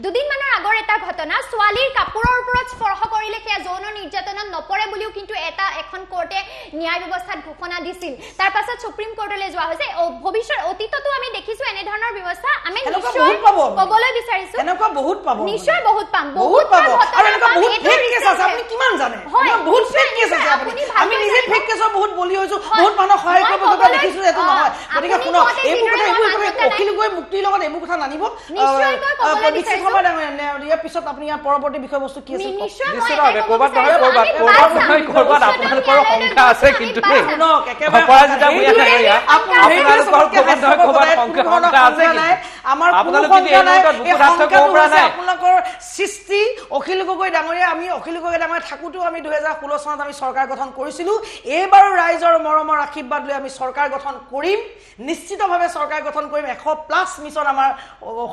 দুদিনমানৰ আগৰ এটা ঘটনা ছোৱালীৰ কাপোৰৰ ওপৰত স্পৰ্শ কৰিলে সেয়া যৌন নিৰ্যাতনত নপৰে বুলিও কিন্তু এখন কোৰ্টে ন্যায় ব্যৱস্থাত ঘোষণা দিছিল তাৰ পাছত সুপ্ৰিম কোৰ্টলৈ যোৱা হৈছে ভৱিষ্যত অতীততো আমি দেখিছো এনে ধৰণৰ ব্যৱস্থা আমি নিশ্চয় ক'বলৈ বিচাৰিছো এনেকুৱা বহুত পাব নিশ্চয় বহুত পাম বহুত পাব আৰু এনেকুৱা বহুত ফেক কেছ আছে আপুনি কিমান জানে বহুত ফেক কেছ আছে আমি নিজে ফেক কেছৰ বহুত বলি হৈছো বহুত মানুহ সহায় কৰিব কথা দেখিছো এইটো নহয় গতিকে শুনক এইবোৰ কথা অখিল গগৈ মুক্তিৰ লগত এইবোৰ কথা নানিব দীক্ষিত সভা ইয়াৰ পিছত আপুনি ইয়াৰ পৰৱৰ্তী বিষয়বস্তু কি আছে নিশ্চিতভাৱে ক'ৰবাত আপোনালোকৰ সংখ্যা আছে কিন্তু আপোনালোকৰ সৃষ্টি অখিল গগৈ ডাঙৰীয়া আমি অখিল গগৈ ডাঙৰীয়া থাকোঁতেও আমি 2016 চনত আমি চৰকাৰ গঠন কৰিছিলো এইবাৰো ৰাইজৰ মৰমৰ আশীৰ্বাদ লৈ আমি চৰকাৰ গঠন কৰিম নিশ্চিতভাৱে চৰকাৰ গঠন কৰিম 100+ মিছন আমাৰ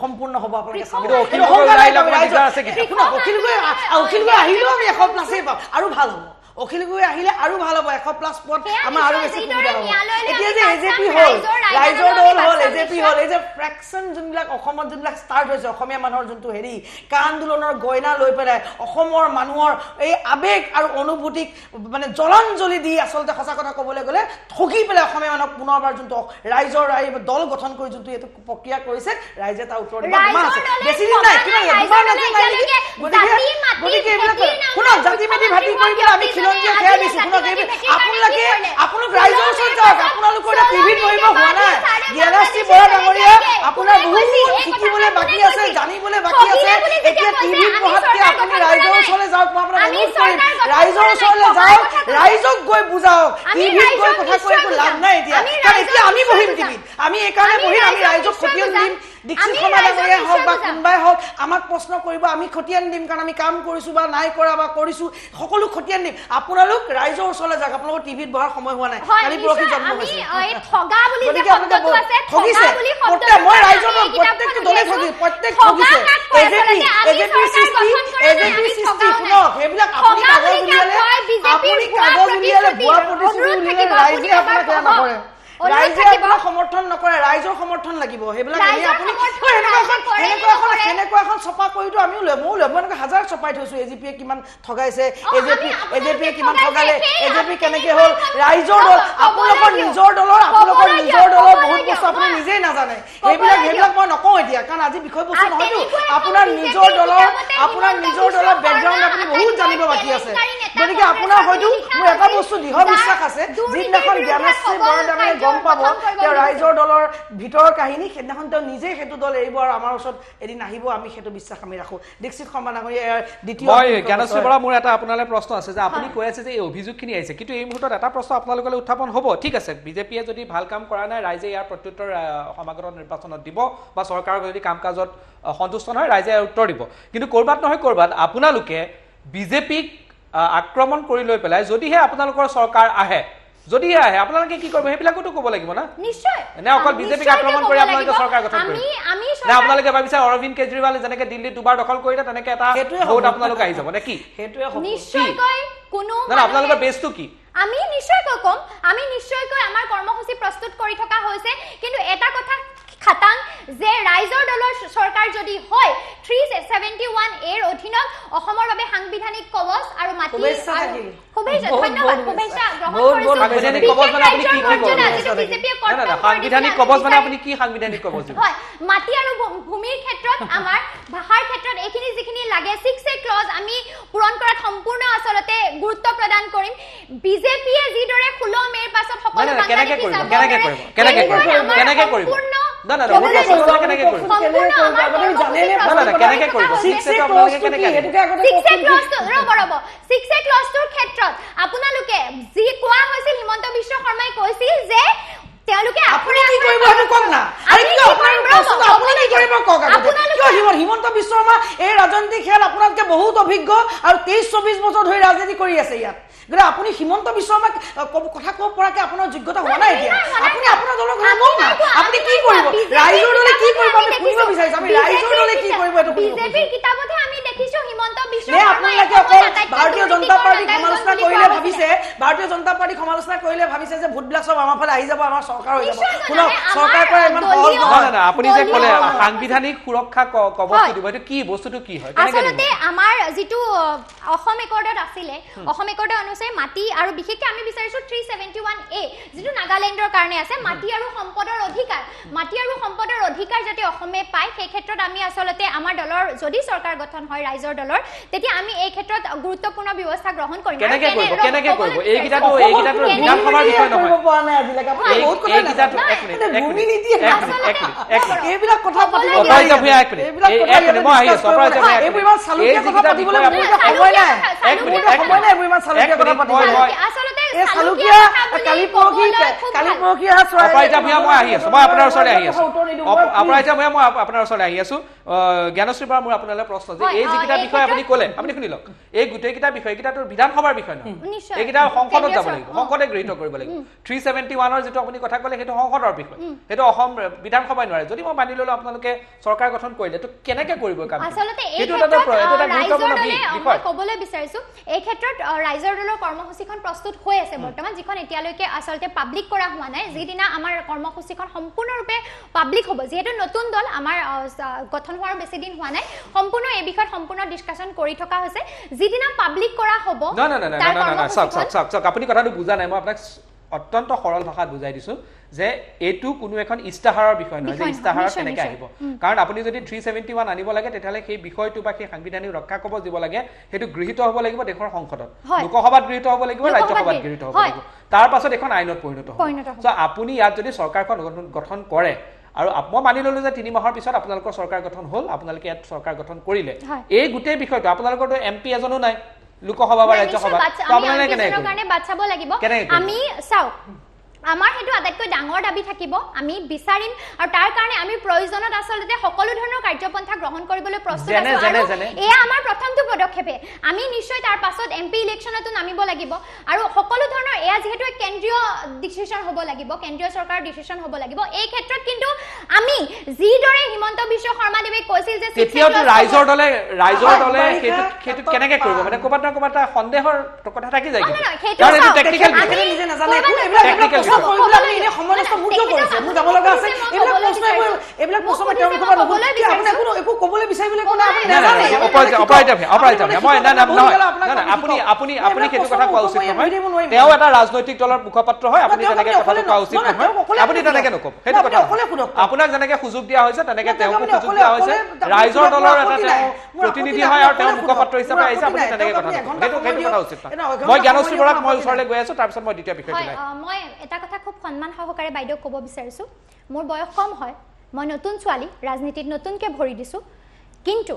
সম্পূৰ্ণ হ'ব আপোনালোকে অখিল গগৈ আহিলেও আমি 100+ পাম আৰু ভাল হ'ব অখিল গগৈ আহিলে আৰু ভাল হ'ব 100+ পদ আমাৰ আৰু বেছি সুবিধা হ'ব এতিয়া যে এজেপি হ'ল ৰাইজৰ দল হ'ল এজেপি হ'ল এই যে ফ্ৰেকচন যোনবিলাক অসমত যোনবিলাক ষ্টাৰ্ট হৈছে অসমীয়া মানুহৰ যোনটো হেৰি কা আন্দোলনৰ গইনা লৈ পেলাই অসমৰ মানুহৰ এই আবেগ আৰু অনুভূতিক মানে জলাঞ্জলি দি আচলতে সঁচা কথা ক'বলৈ গ'লে ঠগি পেলাই অসমীয়া মানুহক পুনৰবাৰ যোনটো ৰাইজৰ দল গঠন কৰি যোনটো এইটো প্ৰক্ৰিয়া কৰিছে ৰাইজে তাৰ উত্তৰ দিব আছে বেছি দিন নাই কিমান গতিকে এইবিলাক শুনক জাতি মেটি ভাতি কৰি পেলাই আমি খিলঞ্জীয়া খেয়া দিছো শুনক আপোনালোক ৰাইজৰ ওচৰত যাওক আপোনালোকৰ টিভিত বহিব হোৱা নাই জ্ঞানশ্ৰী বৰা ডাঙৰীয়া আপোনাৰ বহুত শিকিবলৈ বাকী আছে জানিবলৈ বাকী আছে এতিয়া টিভিত বহাতকৈ আপুনি ৰাইজৰ ওচৰলৈ যাওক মই আপোনাক অনুৰোধ কৰিম ৰাইজৰ ওচৰলৈ যাওক ৰাইজক গৈ বুজাওক টিভিত গৈ কথা কৈ একো লাভ নাই এতিয়া কাৰণ এতিয়া আমি বহিম টিভিত আমি এইকাৰণে বহিম আমি ৰাইজক খতিয়ান দিম দীক্ষিত সভা ডাঙৰীয়াই হওক বা কোনোবাই হওক আমাক প্ৰশ্ন কৰিব আমি খতিয়ান দিম কাৰণ আমি কাম কৰিছো বা নাই কৰা বা কৰিছো সকলো খতিয়ান দিম আপোনালোক ৰাইজৰ ওচৰলৈ যাওক আপোনালোকৰ টিভিত বহাৰ সময় হোৱা নাই কালি পৰহি জন্ম হৈছে মই ৰাইজৰ প্ৰত্যেকটো দলে প্ৰত্যেক ঠগিছে এজেপি সৃষ্টি শুনক সেইবিলাক আপুনি কাগজ উলিয়ালে ভুৱা প্ৰতিশ্ৰুতি উলিয়ালে ৰাইজে আপোনাক বেয়া নকৰে ৰাইজে আপোনাক সমৰ্থন নকৰে ৰাইজৰ সমৰ্থন লাগিব সেইবিলাক আপুনি এনেকুৱা এখন ছপা কৰিতো আমিও লৈ ময়ো লৈ মই এনেকৈ হাজাৰ ছপাই থৈছো এজেপিয়ে কিমান ঠগাইছে এজেপিয়ে কিমান ঠগালে এজেপি কেনেকে হ'ল ৰাইজৰ দল আপোনালোকৰ নিজৰ দলৰ বহুত বস্তু আপুনি নিজেই নাজানে সেইবিলাক মই নকওঁ এতিয়া কাৰণ আজি বিষয়বস্তু নহয়তো আপোনাৰ নিজৰ দলৰ বেকগ্ৰাউণ্ড আপুনি বহুত জানিব বাকী আছে গতিকে আপোনাৰ হয়তো মোৰ এটা বস্তু দৃঢ় বিশ্বাস আছে যিদিনাখন জ্ঞানশ্ৰী বৰা ডাঙৰীয়াই গম পাব তেওঁ ৰাইজৰ দলৰ ভিতৰৰ কাহিনী সেইদিনাখন তেওঁ নিজে সেইটো দল এৰিব আৰু আমাৰ ওচৰত এদিন আহিব আমি সেইটো বিশ্বাস আমি ৰাখো দীক্ষিত সভা ডাঙৰীয়াৰ দ্বিতীয় জ্ঞানশ্ৰী বৰা মোৰ এটা আপোনালৈ প্ৰশ্ন আছে যে আপুনি কৈ আছে যে এই অভিযোগখিনি আহিছে কিন্তু এই মুহূৰ্তত এটা প্ৰশ্ন আপোনালোকলৈ উত্থাপন হ'ব ঠিক আছে বিজেপিয়ে যদি ভাল কাম কৰা নাই ৰাইজে ইয়াৰ প্ৰত্যুত্তৰ সমাগত নিৰ্বাচনত দিব বা চৰকাৰৰ যদি কাম কাজত সন্তুষ্ট নহয় ৰাইজে উত্তৰ দিব কিন্তু ক'ৰবাত নহয় ক'ৰবাত আপোনালোকে বিজেপিক আক্ৰমণ কৰি লৈ পেলাই যদিহে আপোনালোকৰ চৰকাৰ আহে যদিহে আহে আপোনালোকে কি কৰিব সেইবিলাকতো ক'ব লাগিব না নিশ্চয় নে অকল বিজেপিক আক্ৰমণ কৰি আপোনালোকে চৰকাৰ গঠন কৰিব না আপোনালোকে ভাবিছে অৰবিন্দ কেজৰিৱালে যেনেকে দিল্লী দুবাৰ দখল কৰিলে তেনেকে এটা ভোট আপোনালোকে আহি যাব নে কি সেইটোৱে হ'ব নিশ্চয়কৈ কোনো না আপোনালোকৰ বেছটো কি আমি নিশ্চয়কৈ কম আমি নিশ্চয়কৈ আমাৰ কৰ্মসূচী প্ৰস্তুত কৰি থকা হৈছে কিন্তু এটা কথা খাটাং যে ৰাইজৰ দলৰ চৰকাৰ যদি হয় 371 এৰ অধীনত অসমৰ বাবে সাংবিধানিক কবচ আৰু মাটি শুভেচ্ছা ধন্যবাদ শুভেচ্ছা গ্ৰহণ কৰিছো সাংবিধানিক কবচ মানে আপুনি কি কৰিব সাংবিধানিক কবচ মানে আপুনি কি সাংবিধানিক কবচ হয় মাটি আৰু ভূমিৰ ক্ষেত্ৰত আমাৰ ভাষাৰ ক্ষেত্ৰত এইখিনি যিখিনি লাগে 6A ক্লজ আমি পূৰণ কৰাত সম্পূৰ্ণ আচলতে গুৰুত্ব প্ৰদান কৰিম বিজেপিয়ে যিদৰে 16 মেৰ পাছত সকলো কেনেকে কৰিব কেনেকে কৰিব না না মোৰ প্ৰশ্ন কেনেকে কৰিব না না কেনেকে কৰিব 6A আপোনালোকে কেনেকে 6A ক্লজটো ৰব 6A ক্লজটোৰ ক্ষেত্ৰত আপোনালোকে যি কোৱা হৈছিল হিমন্ত বিশ্ব শৰ্মাই কৈছিল যে তেওঁলোকে আপুনি কি কৰিব সেইটো কওক না আৰু কি আপোনাৰ প্ৰশ্ন আপুনি কি কৰিব কওক কিয় হিমন্ত বিশ্ব শৰ্মা এই ৰাজনৈতিক খেল আপোনাতকে বহুত অভিজ্ঞ আৰু 23-24 বছৰ ধৰি ৰাজনীতি কৰি আছে ইয়াত গতিকে আপুনি হিমন্ত বিশ্ব শৰ্মাক কথা ক'ব পৰাকে আপোনাৰ যোগ্যতা হোৱা নাই এতিয়া আপুনি আপোনাৰ দলৰ কথা কওক না আপুনি কি কৰিব ৰাইজৰ দলে কি কৰিব আমি শুনিব বিচাৰিছো আমি ৰাইজৰ দলে কি কৰিব এইটো বিজেপিৰ কিতাপতে আমি দেখিছো হিমন্ত বিশ্ব শৰ্মাই ভাৰতীয় জনতা পাৰ্টি সমালোচনা কৰিলে ভাবিছে ভাৰতীয় জনতা পাৰ্টি সমালোচনা কৰিলে ভাবিছে যে ভোটবিলাক সব আমাৰ ফালে আহি যাব আমাৰ চৰকাৰ হৈ যাব কোনো চৰকাৰ কৰা ইমান সহজ নহয় না আপুনি যে ক'লে সাংবিধানিক সুৰক্ষা কবচ দিব এইটো কি বস্তুটো কি হয় আচলতে আমাৰ যিটো অসম একৰ্ডত আছিলে অসম একৰ্ডৰ অনুসাৰে মাটি আৰু বিশেষকৈ আমি বিচাৰিছো 371A যিটো নাগালেণ্ডৰ কাৰণে আছে মাটি আৰু সম্পদৰ অধিকাৰ যাতে অসমে পায় সেই ক্ষেত্ৰত আমি আচলতে আমাৰ দলৰ যদি চৰকাৰ গঠন হয় ৰাইজৰ দলৰ তেতিয়া আমি এই ক্ষেত্ৰত গুৰুত্বপূৰ্ণ ব্যৱস্থা গ্ৰহণ কৰিম কেনেকে কৰিব এইকিটাটো বিধানসভাৰ বিষয় নহয় পোৱা নাই আজিলৈকে আপুনি বহুত কথা এইকিটাটো ভূমি নীতি এইবিলাক কথা পাতিব অপৰাজিতা ভূঞা এক মিনিট মই আহি আছো অপৰাজিতা ভূঞা এইবোৰ ইমান চালুকীয়া কথা পাতিবলৈ সময় নাই সময় নাই এইবোৰ ইমান চালুকীয়া কথা পাতিবলৈ এই চালুকীয়া কালি পৰহি অপৰাজিতা ভূঞা মই আহি আছো মই আপোনাৰ ওচৰলৈ আহি আছো অপৰাজিতা ভূঞা মই আপোনাৰ ওচৰলৈ আহি আছো জ্ঞানশ্ৰী পৰা মোৰ আপোনালৈ প্ৰশ্ন যে এই যিকেইটা বিষয় আপুনি ক'লে আপুনি শুনি লওক এই গোটেইকেইটা বিষয়কেইটাটো বিধানসভাৰ বিষয় নহয় এইকেইটা সংসদত যাব লাগিব সংসদে গৃহীত কৰিব লাগিব 371ৰ যিটো আপুনি কথা ক'লে সেইটো সংসদৰ বিষয় সেইটো অসম বিধানসভাই নোৱাৰে যদি মই মানি ল'লো আপোনালোকে চৰকাৰ গঠন কৰিলে তো কেনেকে কৰিব কাম আচলতে এইটো এটা গুৰুত্বপূৰ্ণ বিষয় ক'বলৈ বিচাৰিছো এই ক্ষেত্ৰত ৰাইজৰ দলৰ কৰ্মসূচীখন প্ৰস্তুত হৈ আছে বৰ্তমান যিখন এতিয়ালৈকে আচলতে পাব্লিক কৰা হোৱা নাই যিদিনা আমাৰ কৰ্মসূচীখন সম্পূৰ্ণৰূপে পাব্লিক হ'ব যিহেতু নতুন দল আমাৰ গঠন হোৱাৰ বেছি দিন হোৱা নাই সম্পূৰ্ণ এই বিষয়ত সম্পূৰ্ণ ডিসকাশন কৰি থকা হৈছে যিদিনা পাব্লিক কৰা হ'ব না চাওক আপুনি কথাটো বুজা নাই মই আপোনাক অত্যন্ত সৰল ভাষাত বুজাই দিছো যে এটো কোনো এখন ইস্তাহাৰৰ বিষয় নহয় যে ইস্তাহাৰত কেনেকৈ আহিব কাৰণ আপুনি যদি 371 আনিব লাগে তেতিয়ালে সেই বিষয়টো বা সেই সাংবিধানিক ৰক্ষা কবচ দিব লাগে হেতু গৃহীত হ'ব লাগিব দেশৰ সংসদত লোকসভাত গৃহীত হ'ব লাগিব ৰাজ্যসভাত গৃহীত হ'ব লাগিব তাৰ পাছত এখন আইনত পৰিণত হ'ব সো আপুনি ইয়াত যদি চৰকাৰখন গঠন কৰে আৰু মই মানি ললো যে 3 মাহৰ পিছত আপোনালোকৰ চৰকাৰ গঠন হ'ল আপোনালোকে ইয়াত চৰকাৰ গঠন কৰিলে এই গোটেই বিষয়টো আপোনালোকৰটো এমপি এজনো নাই লোকসভা বা ৰাজ্যসভা আপোনালোকে কেনেকৈ বাছাব লাগিব আমি চাও আমাৰ হেতু আটাইতকৈ ডাঙৰ দাবী থাকিব আমি বিচাৰিম আৰু তাৰ কাৰণে আমি প্ৰয়োজনত আচলতে সকলো ধৰণৰ কাৰ্যপন্থা গ্ৰহণ কৰিবলৈ প্ৰস্তুত আছো এয়া আমাৰ প্ৰথমটো পদক্ষেপে আমি নিশ্চয় তাৰ পাছত এমপি ইলেকশ্যনতো নামিব লাগিব আৰু সকলো ধৰণৰ এয়া যেহেতু কেন্দ্ৰীয় ডিসিশন হ'ব লাগিব কেন্দ্ৰীয় চৰকাৰৰ ডিসিশন হ'ব লাগিব এই ক্ষেত্ৰত কিন্তু আমি যিদৰে হিমন্ত বিশ্ব শৰ্মা দেৱে কৈছিল যে তেতিয়াটো ৰাইজৰ দলে সেইটো কেনেকৈ কৰিব মানে ক'বাত সন্দেহৰ কথা থাকি যায় কাৰণ এইটো টেকনিক্যাল নিজে নাজানে এইবিলাক এনে সমালোচনা মুক্ত কৰিছে মোৰ যাব লগা আছে এইবিলাক প্ৰশ্ন তেওঁলোকৰ আপুনি একো ক'বলৈ বিচাৰিবলৈ কোনে আপুনি নাজানে অপৰাজিতা মই আপুনি সেইটো কথা কোৱা উচিত নহয় তেওঁ এটা ৰাজনৈতিক দলৰ মুখপাত্ৰ হয় আপুনি তেনেকৈ কথাটো কোৱা উচিত নহয় আপুনি তেনেকৈ নকব সেইটো কথা আপোনাক যেনেকৈ সুযোগ দিয়া হৈছে তেনেকৈ তেওঁকো সুযোগ দিয়া হৈছে ৰাইজৰ দলৰ এটা তেওঁ প্ৰতিনিধি হয় আৰু তেওঁ মুখপাত্ৰ হিচাপে আহিছে আপুনি তেনেকৈ কথা নকব সেইটো কথা উচিত নহয় মই জ্ঞানশ্ৰী বৰাক মই ওচৰলৈ গৈ আছো তাৰপিছত মই দ্বিতীয় বিষয়টো মই এটা কথা খুব সন্মান সহকাৰে বাইদেউ ক'ব বিচাৰিছো মোৰ বয়স কম হয় মই নতুন ছোৱালী ৰাজনীতিত নতুনকৈ ভৰি দিছো কিন্তু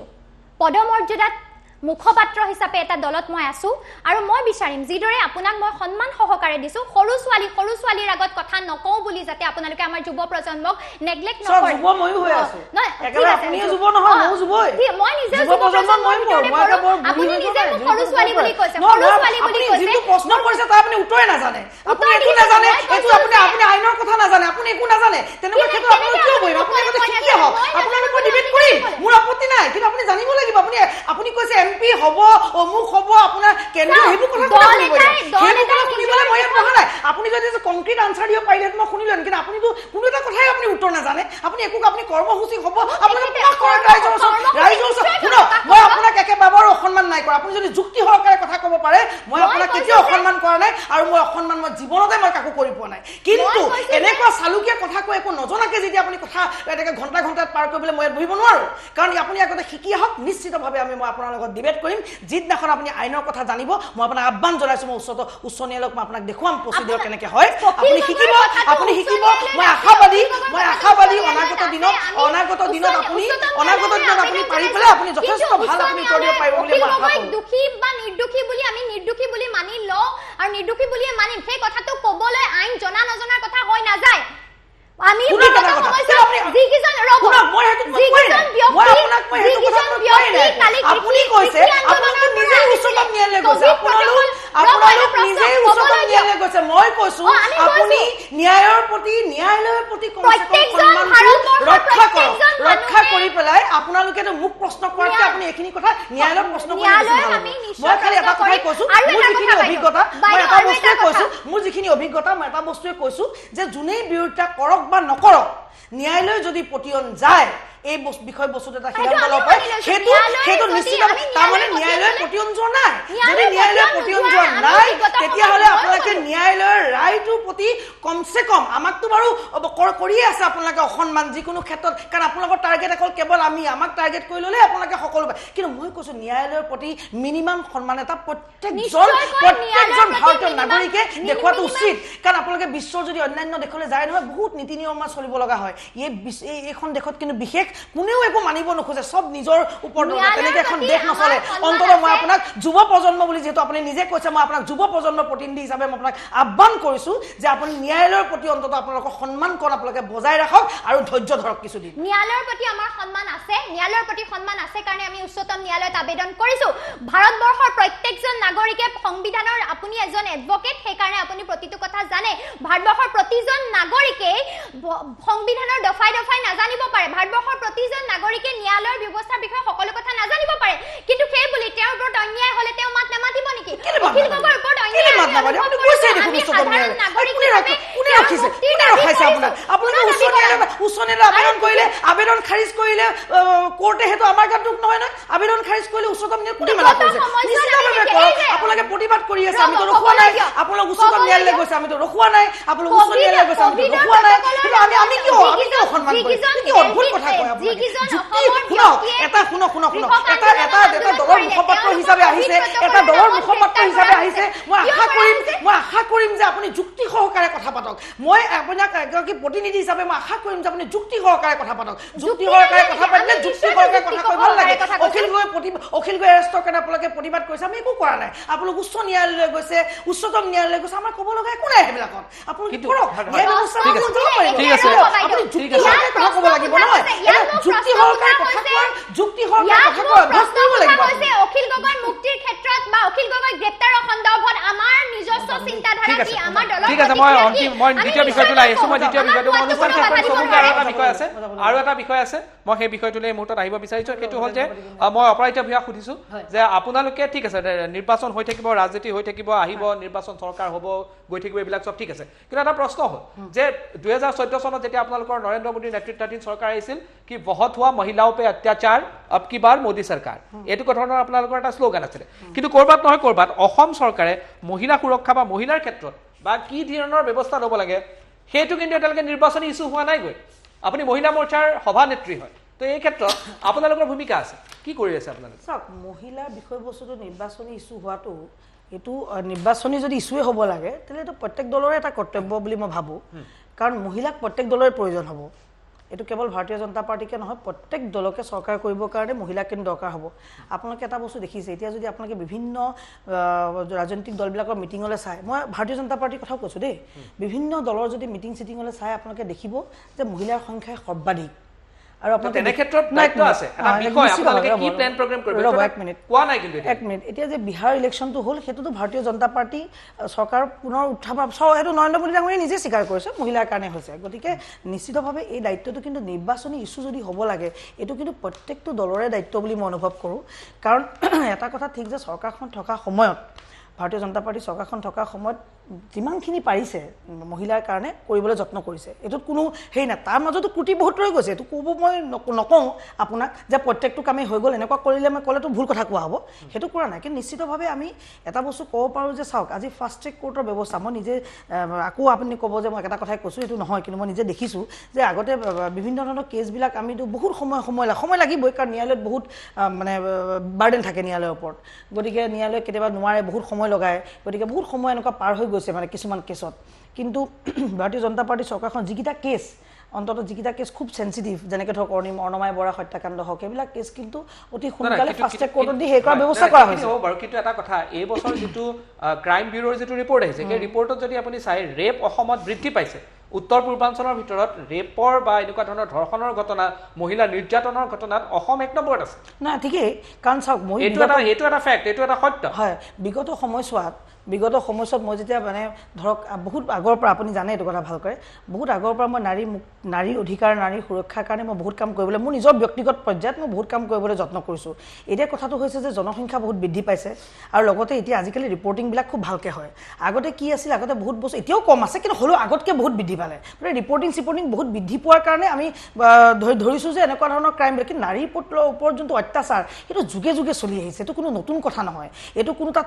পদমৰ্যাদাত মুখপাত্ৰ হিচাপে এটা দলত মই আছো আৰু মই বিচাৰিম যিদৰে আপোনাক মই সন্মান সহকাৰে দিছো সৰু ছোৱালীৰ আগত কথা নকওঁ বুলি যাতে আপোনালোকে আমাৰ যুৱ প্ৰজন্মক নেগলেক্ট নকৰে যুৱ ময়ো হৈ আছো একেবাৰে আপুনিও যুৱ নহয় ময়ো যুৱই মই নিজে যুৱ প্ৰজন্ম মই আপুনি নিজে মোক সৰু ছোৱালী বুলি কৈছে যিটো প্ৰশ্ন কৰিছে তাৰ আপুনি উত্তৰে নাজানে আপুনি একো নাজানে এইটো আপুনি আইনৰ কথা নাজানে আপুনি একো নাজানে তেনেকুৱা ক্ষেত্ৰত আপুনি কিয় বহিব আপুনি আগতে শিকি আহক আপোনালোকৰ ডিবেট কৰি মোৰ আপত্তি নাই কিন্তু আপুনি জানিব লাগিব আপুনি কৈছে এমপি হ'ব অমুক হ'ব আপোনাৰ কেন্দ্ৰীয় সেইবোৰ কথা শুনিবলৈ মই ইয়াত বহা নাই আপুনি যদি কংক্ৰিট আনচাৰ দিব পাৰিলে মই শুনিলো কিন্তু আপুনিতো কোনো এটা কথাই আপুনি উত্তৰ নাজানে আপুনি একো আপুনি কৰ্মসূচী হ'ব ৰাইজৰ শুনক মই আপোনাক একেবাৰে অসন্মান নাই কৰা আপুনি যদি যুক্তি সহকাৰে কথা ক'ব পাৰে মই আপোনাক কেতিয়াও অসন্মান কৰা নাই আৰু মই অসন্মান মই জীৱনতে মই কাকো কৰি পোৱা নাই কিন্তু এনেকুৱা চালুকীয়া কথা কৈ একো নজনাকে যেতিয়া আপুনি কথা এনেকৈ ঘণ্টাত পাৰ কৰিবলৈ মই ইয়াত বহিব নোৱাৰো কাৰণ আপুনি আগতে শিকি আহক নিশ্চিতভাৱে মই আপোনাৰ লগত ডিবেট কৰিম যিদিনাখন আপুনি আইনৰ কথা জানিব মই আপোনাক আহ্বান জনাইছো মই উচ্চ ন্যায়ালয়ক মই আপোনাক দেখুৱাম প্ৰচিডিউৰ কেনেকৈ হয় আপুনি শিকিব মই আশাবাদী অনাগত দিনত আপুনি পাৰি পেলাই আপুনি যথেষ্ট ভাল আপুনি উত্তৰ দিব পাৰিব বুলি মই আশা কৰোঁ দোষী বা নিৰ্দোষী বুলি আমি নিৰ্দোষী বুলি মানি লওঁ আৰু নিৰ্দোষী বুলি মানিম সেই কথাটো ক'বলৈ আইন জনা নজনাৰ কথা হৈ নাযায় আমি আপুনি কৈছে আপোনালোকে নিজে উচ্চতম ন্যায়ালয় গৈছে আপোনালোক নিজে উচ্চতম ন্যায়ালয় গৈছে মই কৈছো আপুনি ন্যায়ালয়ৰ প্ৰতি ৰক্ষা কৰি পেলাই আপোনালোকেতো মোক প্ৰশ্ন কৰাতকে আপুনি এইখিনি কথা ন্যায়ালয়ক প্ৰশ্ন কৰি মই খালি এটা কথাই কৈছো মোৰ যিখিনি অভিজ্ঞতা মই এটা বস্তুৱে কৈছো যে যোনেই বিৰোধিতা কৰক বা নকৰক ন্যায়ালয় যদি পতিয়ন যায় এই বিষয় বস্তুত এটা সিদ্ধান্ত ল'ব পাৰে সেইটো নিশ্চিত তাৰমানে ন্যায়ালয়ৰ পতিয়ন যোৱা নাই যদি ন্যায়ালয়ৰ পতিয়ন যোৱা নাই তেতিয়াহ'লে আপোনালোকে ন্যায়ালয়ৰ ৰায়টোৰ প্ৰতি কমচে কম আমাকতো বাৰু কৰিয়ে আছে আপোনালোকে অসন্মান যিকোনো ক্ষেত্ৰত কাৰণ আপোনালোকৰ টাৰ্গেট অকল কেৱল আমাক টাৰ্গেট কৰি ল'লে আপোনালোকে সকলো পায় কিন্তু মই কৈছো ন্যায়ালয়ৰ প্ৰতি মিনিমাম সন্মান এটা প্ৰত্যেকজন ভাৰতীয় নাগৰিকে দেখুৱাটো উচিত কাৰণ আপোনালোকে বিশ্বৰ যদি অন্যান্য দেশলৈ যায় নহয় বহুত নীতি নিয়ম চলিব লগা হয় এইখন দেশত কিন্তু বিশেষ কোনেও একো মানিব নোখোজে সব নিজৰ ওপৰত তেনেকৈ এখন দেশ নচলে অন্তত মই আপোনাক যুৱ প্ৰজন্ম বুলি যেহেতু আপুনি নিজে কৈছে মই আপোনাক যুৱ প্ৰজন্মৰ প্ৰতিনিধি হিচাপে মই আপোনাক আহ্বান কৰিছো যে আপুনি ন্যায়ালয়ৰ প্ৰতি অন্তত আপোনালোকৰ সন্মানকণ আপোনালোকে বজাই ৰাখক আৰু ধৈৰ্য ধৰক কিছুদিন ন্যায়ালয়ৰ প্ৰতি আমাৰ সন্মান আছে কাৰণে আমি উচ্চতম ন্যায়ালয়ত আবেদন কৰিছো ভাৰতবৰ্ষৰ প্ৰত্যেকজন নাগৰিকে সংবিধানৰ আপুনি এজন এডভকেট সেইকাৰণে আপুনি প্ৰতিটো কথা জানে ভাৰতবৰ্ষৰ প্ৰতিজন নাগৰিকে সংবিধানৰ দফাই নাজানিব পাৰে ভাৰতবৰ্ষৰ প্ৰতিজন নাগৰিকে ন্যায়ালয়ৰ ব্যৱস্থাৰ বিষয়ে সকলো কথা নাজানিব পাৰে কিন্তু সেই বুলি তেওঁৰ ওপৰত অন্যায় হলে তেওঁ মাত নামাতিব নেকি অখিল গগৈৰ ওপৰত অন্যায় আবেদন খাৰিজ কৰিলে কোৰ্টে সেইটো আমাৰ গাত দুখ নহয় নহয় আবেদন খাৰিজ কৰিলে উচ্চতম আপোনালোকে প্ৰতিবাদ কৰি আছে আমিতো ৰখোৱা নাই আপোনালোক উচ্চতম ন্যায়ালয় গৈছে আমিতো ৰখোৱা নাই আপোনালোক উচ্চ ন্যায়ালয় গৈছে আমিতো ৰখোৱা নাই কিন্তু আমি কিয় সন্মান কৰিছো কি অদ্ভুত কথা কয় আপোনালোকে এটা শুনক এটা দলৰ মুখপাত্ৰ হিচাপে আহিছে মই আশা কৰিম যে আপুনি যুক্তি সহকাৰে কথা পাতক মই আপোনাক এগৰাকী প্ৰতিনিধি হিচাপে মই আশা কৰিম যে আপুনি যুক্তি সহকাৰে কথা পাতক যুক্তি সহকাৰে কথা পাতিলে যুক্তি সহকাৰে কথা কৈ ভাল লাগে অখিল গগৈ এৰেষ্টৰ কাৰণে আপোনালোকে প্ৰতিবাদ কৰিছে আমি একো কৰা নাই আপোনালোক উচ্চ ন্যায়ালয়লৈ গৈছে উচ্চতম ন্যায়ালয়লৈ গৈছে আমাৰ ক'ব লগা একো নাই সেইবিলাকত আপুনি কৰক ক'ব লাগিব নহয় যুক্তি সহকাৰে কথা কোৱাৰ অখিল গগৈৰ মুক্তিৰ ক্ষেত্ৰত বা অখিল গগৈ গ্ৰেপ্তাৰৰ সন্দৰ্ভত আমাৰ নিজস্ব চিন্তাধাৰা কি আমাৰ দলৰ ঠিক আছে মই দ্বিতীয় বিষয়টোলৈ আহিছো অনুষ্ঠান ক্ষেত্ৰত চমুকৈ আৰু এটা বিষয় আছে মই সেই বিষয়টোলৈ এই মুহূৰ্তত আহিব বিচাৰিছো সেইটো হ'ল যে মই অপৰাজিতা ভূঞাক সুধিছো যে আপোনালোকে ঠিক আছে নিৰ্বাচন হৈ থাকিব ৰাজনীতি হৈ থাকিব আহিব নিৰ্বাচন চৰকাৰ হ'ব গৈ থাকিব এইবিলাক চব ঠিক আছে কিন্তু এটা প্ৰশ্ন হ'ল যে 2014 চনত যেতিয়া আপোনালোকৰ নৰেন্দ্ৰ মোদীৰ নেতৃত্বাধীন চৰকাৰ আহিছিল কি বহুত হোৱা মহিলাও পে অত্যাচাৰ अब की बार मोदी सरकार এইটো ধৰণৰ আপোনালোকৰ এটা স্লোগান আছিল কিন্তু কৰবাত নহয় কৰবাত অসম চৰকাৰে মহিলা সুৰক্ষা বা মহিলাৰ ক্ষেত্ৰত বা কি ধৰণৰ ব্যৱস্থা ল'ব লাগে সেইটো কিন্তু এতিয়ালৈকে নিৰ্বাচনী ইস্যু হোৱা নাই গৈ আপুনি মহিলা মোৰ্চাৰ সভানেত্ৰী হয় তো এই ক্ষেত্ৰত আপোনালোকৰ ভূমিকা আছে কি কৰি আছে আপোনালোকে চাওক মহিলা বিষয়বস্তুটো নিৰ্বাচনী ইস্যু হোৱাটো এইটো নিৰ্বাচনী যদি ইস্যুৱে হ'ব লাগে তেতিয়াহ'লে এইটো প্ৰত্যেক দলৰে এটা কৰ্তব্য বুলি মই ভাবোঁ কাৰণ মহিলাক প্ৰত্যেক দলৰে প্ৰয়োজন হ'ব এইটো কেৱল ভাৰতীয় জনতা পাৰ্টিকে নহয় প্ৰত্যেক দলকে চৰকাৰ কৰিবৰ কাৰণে মহিলা কিন্তু দৰকাৰ হ'ব আপোনালোকে এটা বস্তু দেখিছে এতিয়া যদি আপোনালোকে বিভিন্ন ৰাজনৈতিক দলবিলাকৰ মিটিঙলৈ চাই মই ভাৰতীয় জনতা পাৰ্টিৰ কথাও কৈছোঁ দেই বিভিন্ন দলৰ যদি মিটিং চিটিঙলৈ চাই আপোনালোকে দেখিব যে মহিলাৰ সংখ্যাই সৰ্বাধিক আৰু আপোনালোকে তেনে ক্ষেত্ৰত দায়িত্ব আছে এটা বিষয় আপোনালোকে কি প্ল্যান প্ৰগ্ৰাম কৰিব এক মিনিট কোৱা নাই কিন্তু এক মিনিট এতিয়া যে বিহাৰ ইলেকশ্যনটো হ'ল সেইটোতো ভাৰতীয় জনতা পাৰ্টি চৰকাৰ পুনৰ উত্থাপন সেইটো নৰেন্দ্ৰ মোদী ডাঙৰীয়ে নিজে স্বীকাৰ কৰিছে মহিলাৰ কাৰণে হৈছে গতিকে নিশ্চিতভাৱে এই দায়িত্বটো কিন্তু নিৰ্বাচনী ইছ্যু যদি হ'ব লাগে এইটো কিন্তু প্ৰত্যেকটো দলৰে দায়িত্ব বুলি মই অনুভৱ কৰোঁ কাৰণ এটা কথা ঠিক যে চৰকাৰখন থকা সময়ত ভাৰতীয় জনতা পাৰ্টি চৰকাৰখন থকা সময়ত যিমানখিনি পাৰিছে মহিলাৰ কাৰণে কৰিবলৈ যত্ন কৰিছে এইটোত কোনো হেৰি নাই তাৰ মাজতো কুটি বহুত ৰৈ গৈছে এইটো ক'ব মই নকওঁ আপোনাক যে প্ৰত্যেকটো কামেই হৈ গ'ল এনেকুৱা কৰিলে মই ক'লেতো ভুল কথা কোৱা হ'ব সেইটো কৰা নাই কিন্তু নিশ্চিতভাৱে আমি এটা বস্তু ক'ব পাৰোঁ যে চাওক আজি ফাষ্ট ট্ৰেক কোৰ্টৰ ব্যৱস্থা মই নিজে আকৌ আপুনি ক'ব যে মই এটা কথাই কৈছোঁ এইটো নহয় কিন্তু মই নিজে দেখিছোঁ যে আগতে বিভিন্ন ধৰণৰ কেছবিলাক আমিতো বহুত সময় লাগিবই কাৰণ ন্যায়ালয়ত বহুত মানে বাৰ্ডেন থাকে ন্যায়ালয়ৰ ওপৰত গতিকে ন্যায়ালয়ে কেতিয়াবা নোৱাৰে বহুত সময় লগায় গতিকে বহুত সময় এনেকুৱা পাৰ হৈ গৈছে মানে কিছুমান কেছত কিন্তু ভাৰতীয় জনতা পাৰ্টি চৰকাৰখন যিকেইটা কেছ অন্তত যিকেইটা কেছ খুব সেনচিটিভ যেনেকৈ ধৰক অৰ্ণমাই বৰা হত্যাকাণ্ড হওক এইবিলাক কেছ কিন্তু অতি সোনকালে ফাষ্ট ট্ৰেক কোৰ্টত দি সেই কৰাৰ ব্যৱস্থা কৰা হৈছে বাৰু কিন্তু এটা কথা এই বছৰ যিটো ক্ৰাইম ব্যুৰোৰ যিটো ৰিপৰ্ট আহিছে সেই ৰিপৰ্টত যদি আপুনি চাই ৰেপ অসমত বৃদ্ধি পাইছে উত্তৰ পূৰ্বাঞ্চলৰ ভিতৰত ৰেপৰ বা এনেকুৱা ধৰণৰ ধৰ্ষণৰ ঘটনা মহিলা নিৰ্যাতনৰ ঘটনাত অসম 1 নম্বৰত আছে না ঠিকই কাৰণ চাওক এইটো এটা ফেক্ট এইটো এটা সত্য হয় বিগত সময়ছোৱাত মই যেতিয়া মানে ধৰক বহুত আগৰ পৰা আপুনি জানে এইটো কথা ভালকৈ বহুত আগৰ পৰা মই নাৰীৰ অধিকাৰ নাৰীৰ সুৰক্ষাৰ কাৰণে মই বহুত কাম কৰিবলৈ মোৰ নিজৰ ব্যক্তিগত পৰ্যায়ত মই বহুত কাম কৰিবলৈ যত্ন কৰিছোঁ এতিয়া কথাটো হৈছে যে জনসংখ্যা বহুত বৃদ্ধি পাইছে আৰু লগতে এতিয়া আজিকালি ৰিপৰ্টিংবিলাক খুব ভালকৈ হয় আগতে কি আছিল আগতে বহুত বস্তু এতিয়াও কম আছে কিন্তু হ'লেও আগতকৈ বহুত বৃদ্ধি পালে মানে ৰিপৰ্টিং বহুত বৃদ্ধি পোৱাৰ কাৰণে আমি ধৰিছোঁ যে এনেকুৱা ধৰণৰ ক্ৰাইমবিলাক কিন্তু নাৰীৰ ওপৰত যোনটো অত্যাচাৰ সেইটো যুগে যুগে চলি আহিছে এইটো কোনো নতুন কথা নহয় এইটো কোনো তাত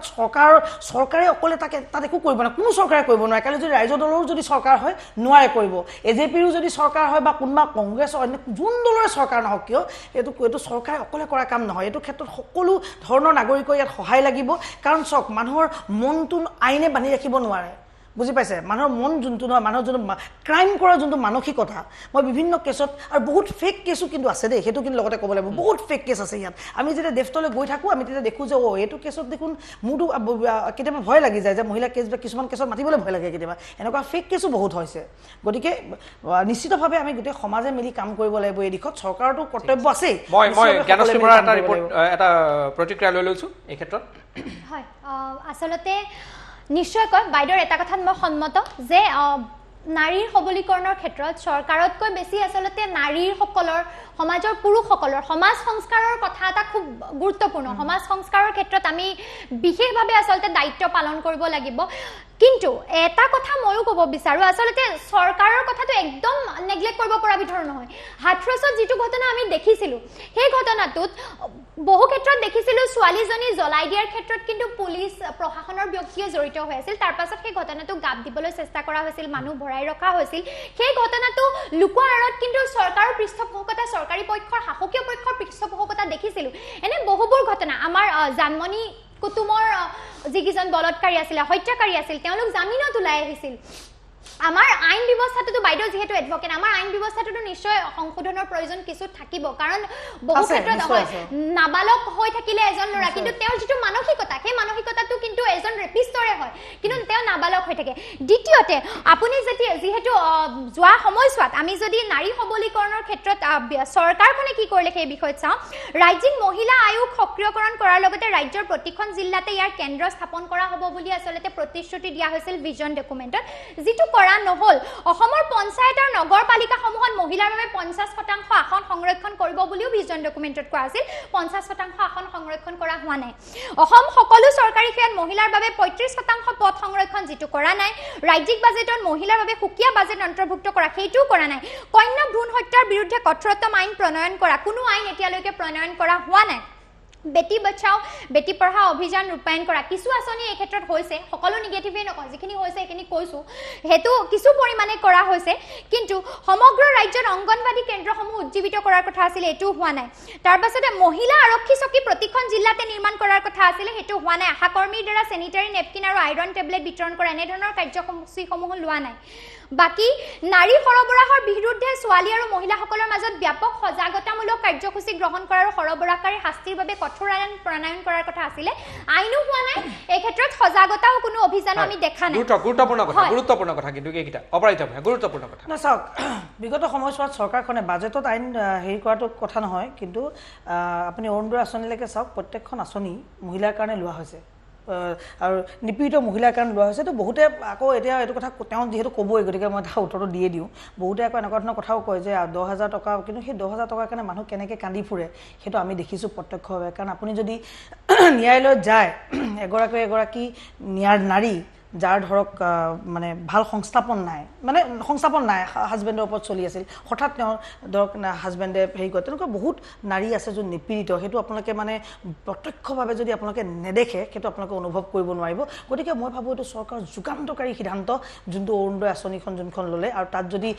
চৰকাৰে অকলে তাত একো কৰিব নোৱাৰে কোনো চৰকাৰে কৰিব নোৱাৰে কালি যদি ৰাইজৰ দলৰো যদি চৰকাৰ হয় নোৱাৰে কৰিব এজেপিৰো যদি চৰকাৰ হয় বা কোনোবা কংগ্ৰেছ অন্য যোন দলৰে চৰকাৰ নহওক কিয় এইটো চৰকাৰে অকলে কৰা কাম নহয় এইটো ক্ষেত্ৰত সকলো ধৰণৰ নাগৰিকৰ ইয়াত সহায় লাগিব কাৰণ চাওক মানুহৰ মনটো আইনে বান্ধি ৰাখিব নোৱাৰে বুজি পাইছে মানুহৰ মন যোনটো নহয় মানুহৰ যোনটো ক্ৰাইম কৰাৰ যোনটো মানসিকতা মই বিভিন্ন কেছত আৰু বহুত ফেক কেছো কিন্তু আছে দেই সেইটো কিন্তু লগতে ক'ব লাগিব বহুত ফেক কেছ আছে ইয়াত আমি যেতিয়া দেশলৈ গৈ থাকোঁ আমি তেতিয়া দেখোঁ যে এইটো কেছত দেখোন মোৰতো কেতিয়াবা ভয় লাগি যায় যে মহিলা কেছ বা কিছুমান কেছত মাতিবলৈ ভয় লাগে কেতিয়াবা এনেকুৱা ফেক কেছো বহুত হৈছে গতিকে নিশ্চিতভাৱে আমি গোটেই সমাজে মিলি কাম কৰিব লাগিব এই দিশত চৰকাৰতো কৰ্তব্য আছেই মই জ্ঞানশ্ৰী বৰাৰ এটা ৰিপৰ্ট এটা প্ৰতিক্ৰিয়া লৈ লৈছোঁ এই ক্ষেত্ৰত হয় আচলতে নিশ্চয়কৈ বাইদেউৰ এটা কথাত মই সন্মত যে নাৰীৰ সবলীকৰণৰ ক্ষেত্ৰত চৰকাৰতকৈ বেছি আচলতে নাৰীসকলৰ সমাজৰ পুৰুষসকলৰ সমাজ সংস্কাৰৰ কথা এটা খুব গুৰুত্বপূৰ্ণ সমাজ সংস্কাৰৰ ক্ষেত্ৰত আমি বিশেষভাৱে আচলতে দায়িত্ব পালন কৰিব লাগিব কিন্তু এটা কথা ময়ো ক'ব বিচাৰোঁ আচলতে চৰকাৰৰ কথাটো একদম নেগলেক্ট কৰিব পৰা বিধৰ নহয় হাথৰছত যিটো ঘটনা আমি দেখিছিলোঁ সেই ঘটনাটোত বহু ক্ষেত্ৰত দেখিছিলোঁ ছোৱালীজনী জ্বলাই দিয়াৰ ক্ষেত্ৰত কিন্তু পুলিচ প্ৰশাসনৰ ব্যক্তিয়ে জড়িত হৈ আছিল তাৰ পাছত সেই ঘটনাটো গাপ দিবলৈ চেষ্টা কৰা হৈছিল মানুহ ভৰাই ৰখা হৈছিল সেই ঘটনাটো লুকুৱাৰ আঁৰত কিন্তু চৰকাৰৰ পৃষ্ঠপোষকতা চৰকাৰী পক্ষৰ শাসকীয় পক্ষৰ পৃষ্ঠপোষকতা দেখিছিলোঁ এনে বহুবোৰ ঘটনা আমাৰ জানমণি কুতুমৰ যিকেইজন বলৎকাৰী আছিলে হত্যাকাৰী আছিল তেওঁলোক জামিনত ওলাই আহিছিল আমাৰ আইন ব্যৱস্থাটো বাইদেউ যেহেতু এডভকেট আমাৰ আইন ব্যৱস্থাটো নিশ্চয় সংশোধনৰ প্ৰয়োজন কিছু থাকিব কাৰণ বহু ক্ষেত্ৰত হয় নাবালক হৈ থাকিলে এজন ল'ৰা কিন্তু তেওঁৰ যিটো মানসিকতা সেই মানসিকতাটো কিন্তু এজন ৰেপিষ্টৰে হয় কিন্তু তেওঁ নাবালক হৈ থাকে দ্বিতীয়তে আপুনি যিহেতু যোৱা সময়ছোৱাত আমি যদি নাৰী সবলীকৰণৰ ক্ষেত্ৰত চৰকাৰখনে কি কৰিলে সেই বিষয়ত চাওঁ ৰাজ্যিক মহিলা আয়োগ সক্ৰিয়কৰণ কৰাৰ লগতে ৰাজ্যৰ প্ৰতিখন জিলাতে ইয়াৰ কেন্দ্ৰ স্থাপন কৰা হ'ব বুলি আচলতে প্ৰতিশ্ৰুতি দিয়া হৈছিল ভিজন ডকুমেণ্টত যিটো কৰা নহল অসমৰ পঞ্চায়ত আৰু নগৰপালিকাসমূহত মহিলাৰ বাবে 50% আসন সংৰক্ষণ কৰিব বুলিও ভিজন ডকুমেণ্টত কোৱা আছিল 50% আসন সংৰক্ষণ কৰা হোৱা নাই অসম সকলো চৰকাৰী সেৱাত মহিলাৰ বাবে 35% পদ সংৰক্ষণ যিটো কৰা নাই ৰাজ্যিক বাজেটত মহিলাৰ বাবে সুকীয়া বাজেট অন্তৰ্ভুক্ত কৰা সেইটোও কৰা নাই কন্যা ভ্ৰূণ হত্যাৰ বিৰুদ্ধে কঠোৰতম আইন প্ৰণয়ন কৰা কোনো আইন এতিয়ালৈকে প্ৰণয়ন কৰা হোৱা নাই বেটি বচাও বেটি পঢ়াও অভিযান ৰূপায়ণ কৰা কিছু আঁচনি এই ক্ষেত্ৰত হৈছে সকলো নিগেটিভেই নকওঁ যিখিনি হৈছে এইখিনি কৈছোঁ সেইটো কিছু পৰিমাণে কৰা হৈছে কিন্তু সমগ্ৰ ৰাজ্যত অংগনবাদী কেন্দ্ৰসমূহ উজ্জীৱিত কৰাৰ কথা আছিলে এইটোও হোৱা নাই তাৰ পাছতে মহিলা আৰক্ষী চকী প্ৰতিখন জিলাতে নিৰ্মাণ কৰাৰ কথা আছিলে সেইটো হোৱা নাই আশাকৰ্মীৰ দ্বাৰা চেনিটাৰী নেপকিন আৰু আইৰণ টেবলেট বিতৰণ কৰা এনেধৰণৰ কাৰ্যসূচীসমূহ লোৱা নাই বাকি নাৰী সৰবৰাহৰ বিৰুদ্ধে ছোৱালী আৰু মহিলাসকলৰ মাজত ব্যাপক সজাগতামূলক কাৰ্যসূচী গ্ৰহণ কৰাৰ সৰবৰাহকাৰী শাস্তিৰ বাবে কঠোৰ আইন প্ৰণয়ন কৰাৰ কথা আছিলে আইনো হোৱা নাই এই ক্ষেত্ৰত সজাগতাও কোনো অভিযান আমি দেখা নাই গুৰুত্বপূৰ্ণ কথা কিন্তু এইকেইটা অপৰাজিতা ভূঞা গুৰুত্বপূৰ্ণ কথা না চাওক বিগত সময়ছোৱাত চৰকাৰখনে বাজেটত আইন হেৰি কৰাটো কথা নহয় কিন্তু আপুনি অৰুণোদয় আঁচনিলৈকে চাওক প্ৰত্যেকখন আঁচনি মহিলাৰ কাৰণে লোৱা হৈছে আৰু নিপীড়িত মহিলাৰ কাৰণে লোৱা হৈছে তো বহুতে আকৌ এতিয়া এইটো কথা তেওঁ যিহেতু ক'বই গতিকে মই তাৰ উত্তৰটো দিয়ে দিওঁ বহুতে আকৌ এনেকুৱা ধৰণৰ কথাও কয় যে 10,000 টকা কিন্তু সেই 10,000 টকাৰ কাৰণে মানুহ কেনেকৈ কান্দি ফুৰে সেইটো আমি দেখিছোঁ প্ৰত্যক্ষভাৱে কাৰণ আপুনি যদি ন্যায়ালয়ত যায় এগৰাকী নাৰী যাৰ ধৰক মানে ভাল সংস্থাপন নাই হাজবেণ্ডৰ ওপৰত চলি আছিল হঠাৎ তেওঁ ধৰক হাজবেণ্ডে হেৰি কৰে তেনেকুৱা বহুত নাৰী আছে যোন নিপীড়িত সেইটো আপোনালোকে মানে প্ৰত্যক্ষভাৱে যদি আপোনালোকে নেদেখে সেইটো আপোনালোকে অনুভৱ কৰিব নোৱাৰিব গতিকে মই ভাবোঁ এইটো চৰকাৰৰ যুগান্তকাৰী সিদ্ধান্ত যোনটো অৰুণোদয় আঁচনিখন যোনখন ল'লে আৰু তাত যদি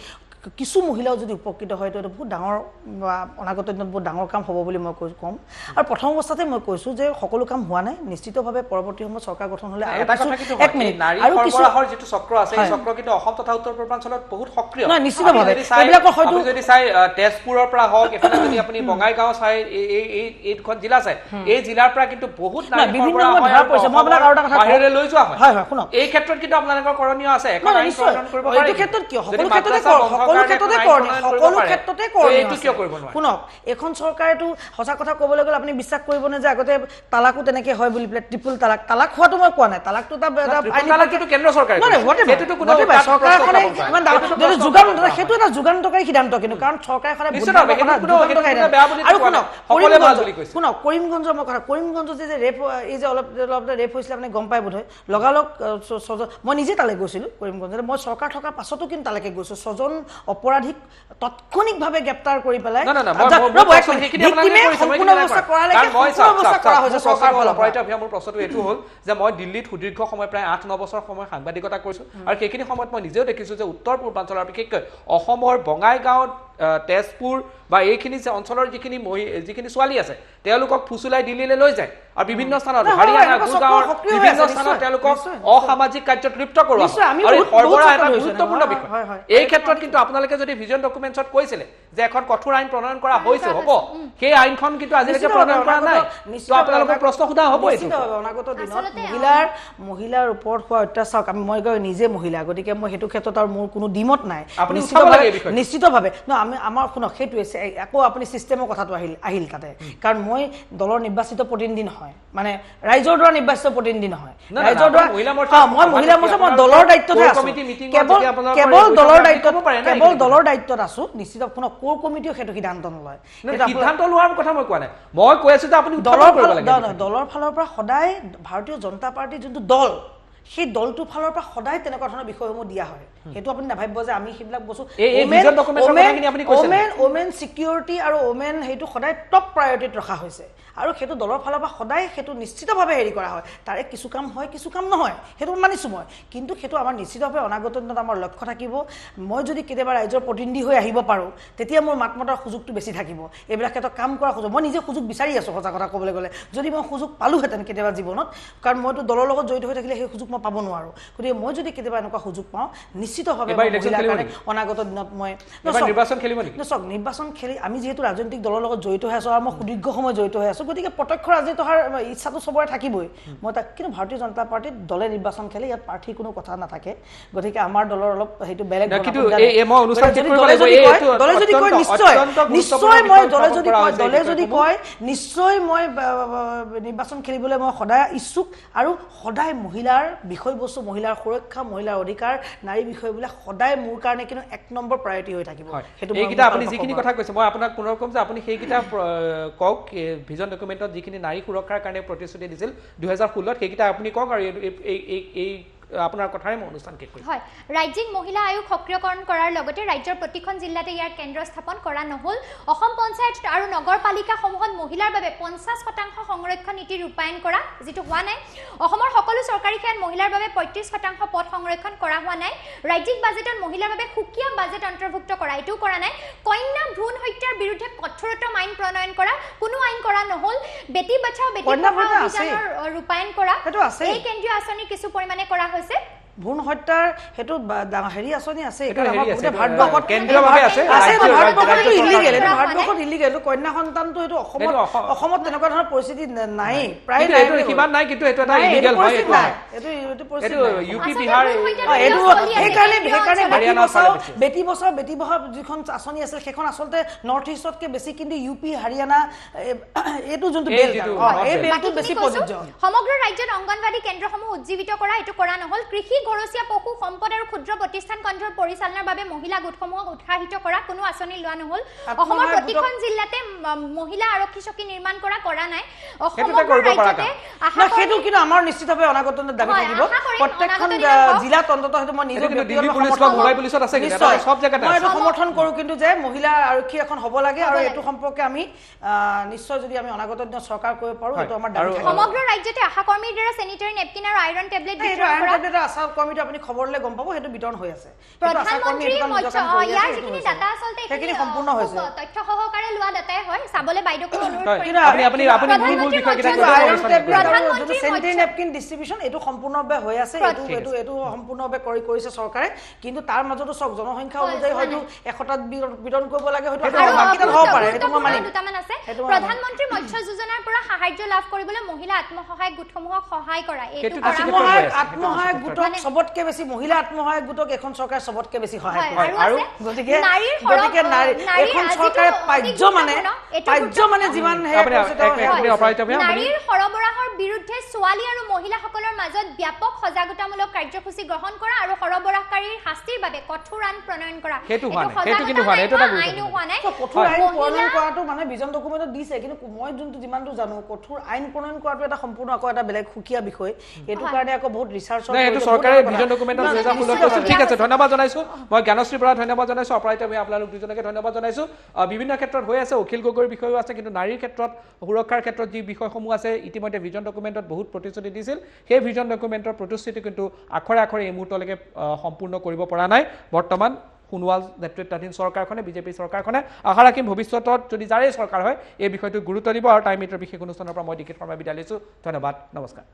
কিছু মহিলাও যদি উপকৃত হয় এইটো বহুত ডাঙৰ অনাগত দিনত বহুত ডাঙৰ কাম হ'ব বুলি মই ক'ম আৰু প্ৰথম অৱস্থাতে মই কৈছোঁ যে সকলো কাম হোৱা নাই নিশ্চিতভাৱে পৰৱৰ্তী সময়ত চৰকাৰ গঠন হ'লে এক মিনিট নাৰী সৰবৰাহৰ যিটো চক্ৰ আছে এই চক্ৰ কিন্তু অসম তথা উত্তৰ পূৰ্বাঞ্চলত বহুত সক্ৰিয় নিশ্চিতভাৱে আপুনি যদি চাই তেজপুৰৰ পৰা হওক এফালে যদি আপুনি বঙাইগাঁও চাই এই দুখন জিলা চাই এই জিলাৰ পৰা কিন্তু বহুত নাৰী বাহিৰলৈ লৈ যোৱা হয় এই ক্ষেত্ৰত কিন্তু আপোনালোকৰ কৰণীয় আছে এখন আইন প্ৰণয়ন কৰিব পাৰি এই ক্ষেত্ৰত কিয় সকলো ক্ষেত্ৰতে শুনক এখন চৰকাৰেতো সঁচা কথা ক'বলৈ গ'লে আপুনি বিশ্বাস কৰিবনে যে আগতে তালাকো তেনেকৈ হয় বুলি পেলাই ট্ৰিপল তালাক হোৱাটো মই কোৱা নাই তালাকটো কেন্দ্ৰ চৰকাৰে সেইটো এটা যুগান্তকাৰী সিদ্ধান্ত কিন্তু কাৰণ চৰকাৰখনে শুনক কৰিমগঞ্জৰ মই কথা কৰিমগঞ্জত যে ৰেপ এই যে অলপ ৰেপ হৈছিলে আপুনি গম পাই বোধহয় লগালগ মই নিজে তালৈ গৈছিলোঁ কৰিমগঞ্জত মই চৰকাৰ থকাৰ পাছতো কিন্তু তালৈকে গৈছোঁ 6জন অপৰাধীক তাৎক্ষণিকভাৱে গ্ৰেপ্তাৰ কৰি পেলাই মোৰ প্ৰশ্নটো এইটো হ'ল যে মই দিল্লীত সুদীৰ্ঘ সময় প্ৰায় 8-9 বছৰ সময় সাংবাদিকতা কৰিছোঁ আৰু সেইখিনি সময়ত মই নিজেও দেখিছোঁ যে উত্তৰ পূৰ্বাঞ্চলৰ বিশেষকৈ অসমৰ বঙাইগাঁও তেজপুৰ বা এইখিনি যে অঞ্চলৰ যিখিনি ছোৱালী আছে তেওঁলোকক ফুচুলাই দিল্লীলৈ লৈ যায় আৰু বিভিন্ন স্থানত হাৰিয়ানা গুৰগাঁৱৰ বিভিন্ন স্থানত তেওঁলোকক অসামাজিক কাৰ্যত লিপ্ত কৰোৱা আৰু সৰবৰাহ এটা গুৰুত্বপূৰ্ণ বিষয় এই ক্ষেত্ৰত কিন্তু আপোনালোকে যদি ভিজন ডকুমেণ্টছত কৈছিলে যে এখন কঠোৰ আইন প্ৰণয়ন কৰা হৈছে হ'ব সেই আইনখন কিন্তু আজিলৈকে প্ৰণয়ন কৰা নাই তো আপোনালোকৰ প্ৰশ্ন সোধা হ'ব অনাগত দিনত মহিলাৰ ওপৰত হোৱা অত্যাচাৰ মই নিজে মহিলা গতিকে মই সেইটো ক্ষেত্ৰত আৰু মোৰ কোনো দ্বিমত নাই নিশ্চিতভাৱে আমাৰ শুনক সেইটোৱে আকৌ আপুনি ছিষ্টেমৰ কথাটো আহিল তাতে কাৰণ মই দলৰ নিৰ্বাচিত প্ৰতিনিধি নহয় মানে ৰাইজৰ দ্বাৰা নিৰ্বাচিত প্ৰতিনিধি নহয় ৰাইজৰ দ্বাৰা মই মহিলা মৰ্চা মই দলৰ দায়িত্বতহে আছোঁ কেৱল দলৰ দায়িত্বত আছোঁ নিশ্চিত শুনক কোৰ কমিটিও সেইটো সিদ্ধান্ত নলয় সিদ্ধান্ত লোৱাৰ কথা মই কোৱা নাই মই কৈ আছোঁ যে আপুনি দলৰ ফালৰ পৰা সদায় ভাৰতীয় জনতা পাৰ্টীৰ যোনটো দল সেই দলটোৰ ফালৰ পৰা সদায় তেনেকুৱা ধৰণৰ বিষয়সমূহ দিয়া হয় সেইটো আপুনি নাভাবিব যে আমি সেইবিলাক বস্তু ওমেন ছিকিউৰিটি আৰু ওমেন সেইটো সদায় টপ প্ৰায়ৰিটিত ৰখা হৈছে আৰু সেইটো দলৰ ফালৰ পৰা সদায় সেইটো নিশ্চিতভাৱে হেৰি কৰা হয় তাৰে কিছু কাম হয় কিছু কাম নহয় সেইটো মানিছোঁ মই কিন্তু সেইটো আমাৰ নিশ্চিতভাৱে অনাগত দিনত আমাৰ লক্ষ্য থাকিব মই যদি কেতিয়াবা ৰাইজৰ প্ৰতিনিধি হৈ আহিব পাৰোঁ তেতিয়া মোৰ মাত মতাৰ সুযোগটো বেছি থাকিব এইবিলাক ক্ষেত্ৰত কাম কৰাৰ সুযোগ মই নিজে সুযোগ বিচাৰি আছোঁ সঁচা কথা ক'বলৈ গ'লে যদি মই সুযোগ পালোহেঁতেন কেতিয়াবা জীৱনত কাৰণ মইতো দলৰ লগত জড়িত হৈ থাকিলে সেই সুযোগ মই পাব নোৱাৰোঁ গতিকে মই যদি কেতিয়াবা এনেকুৱা সুযোগ পাওঁ নিশ্চিতভাৱে অনাগত দিনত মই নিৰ্বাচন খেলি আমি যিহেতু ৰাজনৈতিক দলৰ লগত জড়িত হৈ আছোঁ আৰু মই সুদীৰ্ঘ সময় জড়িত হৈ আছোঁ গতিকে প্ৰত্যক্ষ ৰাজনীতি অহাৰ ইচ্ছাটো চবৰে থাকিবই মই তাক কিন্তু ভাৰতীয় জনতা পাৰ্টীত দলে নিৰ্বাচন খেলে ইয়াত প্ৰাৰ্থীৰ কোনো কথা নাথাকে গতিকে আমাৰ দলৰ অলপ সেইটো বেলেগ দলে যদি কয় নিশ্চয় মই নিৰ্বাচন খেলিবলৈ মই সদায় ইচ্ছুক আৰু সদায় মহিলাৰ বিষয়বস্তু মহিলাৰ সুৰক্ষা মহিলাৰ অধিকাৰ নাৰী বিষয়বিলাক সদায় মোৰ কাৰণে কিন্তু 1 নম্বৰ প্ৰায়ৰিটি হৈ থাকিব সেইটো এইকেইটা আপুনি যিখিনি কথা কৈছে মই আপোনাক পুনৰ ক'ম যে আপুনি সেইকেইটা কওক ভিজন ডকুমেণ্টত যিখিনি নাৰী সুৰক্ষাৰ কাৰণে প্ৰতিশ্ৰুতি দিছিল 2016 সেইকেইটা আপুনি কওক আৰু এই আপোনাৰ কথাৰে মই অনুষ্ঠান শেষ কৰিম হয় ৰাজ্যিক মহিলা আয়োগ সক্ৰিয়কৰণ কৰাৰ লগতে ৰাজ্যৰ প্ৰতিখন জিলাতে ইয়াৰ কেন্দ্ৰ স্থাপন কৰা নহল অসম পঞ্চায়ত আৰু নগৰপালিকাসমূহত মহিলাৰ বাবে 50% সংৰক্ষণ নীতি ৰূপায়ণ কৰা যেটো হোৱা নাই অসমৰ সকলো চৰকাৰী ক্ষেত্ৰত মহিলাৰ বাবে 35% পদ সংৰক্ষণ কৰা হোৱা নাই ৰাজ্যিক বাজেটত মহিলাৰ বাবে সুকীয়া বাজেট অন্তৰ্ভুক্ত কৰা এটো কৰা নাই কন্যা ভ্ৰূণ হত্যাৰ বিৰুদ্ধে কঠোৰতম আইন প্ৰণয়ন কৰা কোনো আইন কৰা নহল বেটি বাঁচাও বেটি পঢ়াও অভিযানৰ ৰূপায়ণ কৰা এই কেন্দ্ৰীয় আঁচনি কিছু পৰিমাণে কৰা হৈছে ভ্ৰূণ হত্যাৰ হেতু হেৰি আঁচনি আছে এইটো হেৰি আছে, ভাৰতবৰ্ষত কেন্দ্ৰীয়ভাৱে আছে, এইটো ৰাজ্য- ভাৰতবৰ্ষত ৰাজ্য ইলিগেল, এইটো চৰকাৰে ভাৰতবৰ্ষত ইলিগেল। কন্যা সন্তানটো এইটো অসমত তেনেকুৱা ধৰণৰ পৰিস্থিতি নাই, প্ৰায় কিন্তু নাই এইটো বুলি সিমান নাই, কিন্তু এইটো এটা নাই, এইটো ইলিগেল হয়, পৰিস্থিতি এইটো নাই, হয়। এইটো এইটো পৰিস্থিতি নাই। ইউপি আচলতে বিহাৰ ভ্ৰূণ হত্যা এইটো চলি আছে, সেইকাৰণে হাৰিয়ানাৰ ফালে বেছি আছে। বেটি বচাও যিখন আঁচনি আছিল সেইখন আচলতে নৰ্থ ইষ্টতকে বেছি, কিন্তু ইউপি হাৰিয়ানা এইটো যোনটো এই বেল যিটো এই বেল। বেলটো বেছি প্ৰযোজ্য। সমগ্ৰ ৰাজ্যত অংগনবাড়ী কেন্দ্ৰসমূহ উজ্জীৱিত কৰা এইটো কৰা নহল। কৃষি, ঘৰচীয়া পশু সম্পদ আৰু ক্ষুদ্ৰ প্ৰতিষ্ঠান কেন্দ্ৰৰ পৰিচালনাৰ বাবে মহিলা গোটসমূহক উৎসাহিত কৰা কোনো আঁচনি লোৱা নহল। অসমৰ প্ৰতিখন জিলাতে মহিলা আৰক্ষী চকী নিৰ্মাণ কৰা নাই। সেইটোতে কৰিব পৰা কাম। সেইটো কিন্তু আমাৰ নিশ্চিতভাৱে অনাগত দিনত দাবী হয়, থাকিব। আশা কৰিম প্ৰত্যেকখন অনাগত দিনত হওক। জিলাত অন্ততঃ সেইটো মই নিজৰ এইটো কিন্তু দিল্লী ব্যক্তিগত পুলিচ বা সমৰ্থন মুম্বাই কৰোঁ। পুলিচত আছে কিন্তু, নিশ্চয়। এটা সব জেগাতে মই আছে। এইটো সমৰ্থন কৰোঁ কিন্তু যে মহিলা আৰক্ষী এখন হ'ব লাগে, আৰু হ'ব এইটো লাগে। সম্পৰ্কে আমি নিশ্চয় যদি আমি অনাগত দিনত চৰকাৰ কৰিব পাৰোঁ, হয়। এইটো আমাৰ দাবী আৰু থাকিব। সমগ্ৰ ৰাজ্যতে আশা কৰ্মীৰ দ্বাৰা চেনিটাৰী নেপকিন আৰু আইৰণ টেবলেট এইটো বিতৰণ আইৰণ কৰা। টেবলেটৰ আশা কৰ্মীটো আপুনি খবৰ ল'লে গম পাব, সেইটো বিতৰণ হৈ আছে। সেইটো আশা কৰ্মী প্ৰধানমন্ত্ৰী এইটো কাম মৎস্য নিজৰ কাম কৰি আছে, ইয়াৰ সেইটো যিখিনি হৈছে। ডাটা আচলতে সেইখিনি সম্পূৰ্ণ হৈছে। তথ্য সহকাৰে লোৱা ডাটাই হয়। চাবলৈ বাইদেউকো অনুৰোধ হয়, কৰিম। আপুনি মূল বিষয়কেইটা কিন্তু কৈ আইৰণ দিব টেবলেট আৰু প্ৰধানমন্ত্ৰী যোনটো চেনিটাৰী মৎস্য- নেপকিন ডিষ্ট্ৰিবিউচন এইটো সম্পূৰ্ণভাৱে হৈ আছে। এইটো সম্পূৰ্ণভাৱে কৰিছে চৰকাৰে, কিন্তু তাৰ মাজতো চাওক জনসংখ্যা হয়, অনুযায়ী হয়। হয়তো 100টাত বিতৰণ কৰিব লাগে, হয়তো সেইটো আৰু বাকীটাত হ'ব পাৰে, সেইটো মই মানিম। দুটামান আছে। সেইটো মই প্ৰধানমন্ত্ৰী মৎস্য যোজনাৰ পৰা সাহায্য লাভ কৰিবলৈ মহিলা আত্মসহায়ক গোটসমূহক সহায় কৰা এইটো সেইটো কৰা আছে। হয়। আত্মসহায়ক গোটক চবতকে বেছি, মহিলা আত্মসহায়ক গোটক এখন চৰকাৰে চবতকে বেছি সহায় কৰে। আৰু গতিকে নাৰীৰ এখন চৰকাৰে পাৰ্য মানে যিমান নাৰীৰ সৰবৰাহৰ বিৰুদ্ধে ছোৱালী আৰু মহিলাসকলৰ মাজত ব্যাপক সজাগতামূলক কাৰ্যসূচী গ্ৰহণ কৰা আৰু সৰবৰাহকাৰীৰ শাস্তিৰ বাবে কঠোৰ আইন প্ৰণয়ন কৰা। সেইটো হোৱা নাই, সেইটো কিন্তু হোৱা নাই, এইটো এটা আইনো হোৱা নাই। কঠোৰ আইন প্ৰণয়ন কৰাটো মানে ভিজন ডকুমেণ্টত দিছে, কিন্তু মই যোনটো যিমানটো জানো কঠোৰ আইন প্ৰণয়ন কৰাটো এটা সম্পূৰ্ণ আকৌ এটা বেলেগ সুকীয়া বিষয়। এইটো কাৰণে আকৌ বহুত ৰিচাৰ্চৰ নাই, এইটো চৰকাৰে ভিজন ডকুমেণ্টত 2016 ঠিক আছে, ধন্যবাদ জনাইছোঁ। মই জ্ঞানশ্ৰীৰ পৰা ধন্যবাদ জনাইছোঁ, অপৰাজিতা ভাই আপোনালোক দুজনকে ধন্যবাদ জনাইছোঁ। বিভিন্ন ক্ষেত্ৰত হৈ আছে, অখিল গগৈৰ বিষয়েও আছে, কিন্তু নাৰীৰ ক্ষেত্ৰত সুৰক্ষাৰ ক্ষেত্ৰত যি বিষয়সমূহ আছে ইতিমধ্যে ভিজন ডকুমেণ্টত বহুত প্ৰতিশ্ৰুতি দিছিল। সেই ভিজন ডকুমেণ্টৰ প্ৰতিশ্ৰুতি কিন্তু আখৰে আখৰে এই মুহূৰ্তলৈকে সম্পূৰ্ণ কৰিব পৰা নাই বৰ্তমান সোণোৱাল নেতৃত্বাধীন চৰকাৰখনে, বিজেপি চৰকাৰখনে। আশা ৰাখিম ভৱিষ্যতত যদি যাৰেই চৰকাৰ হয় এই বিষয়টো গুৰুত্ব দিব। আৰু টাইম মিটাৰ বিশেষ অনুষ্ঠানৰ পৰা মই দীক্ষিত শৰ্মা বিদায় লৈছোঁ। ধন্যবাদ, নমস্কাৰ।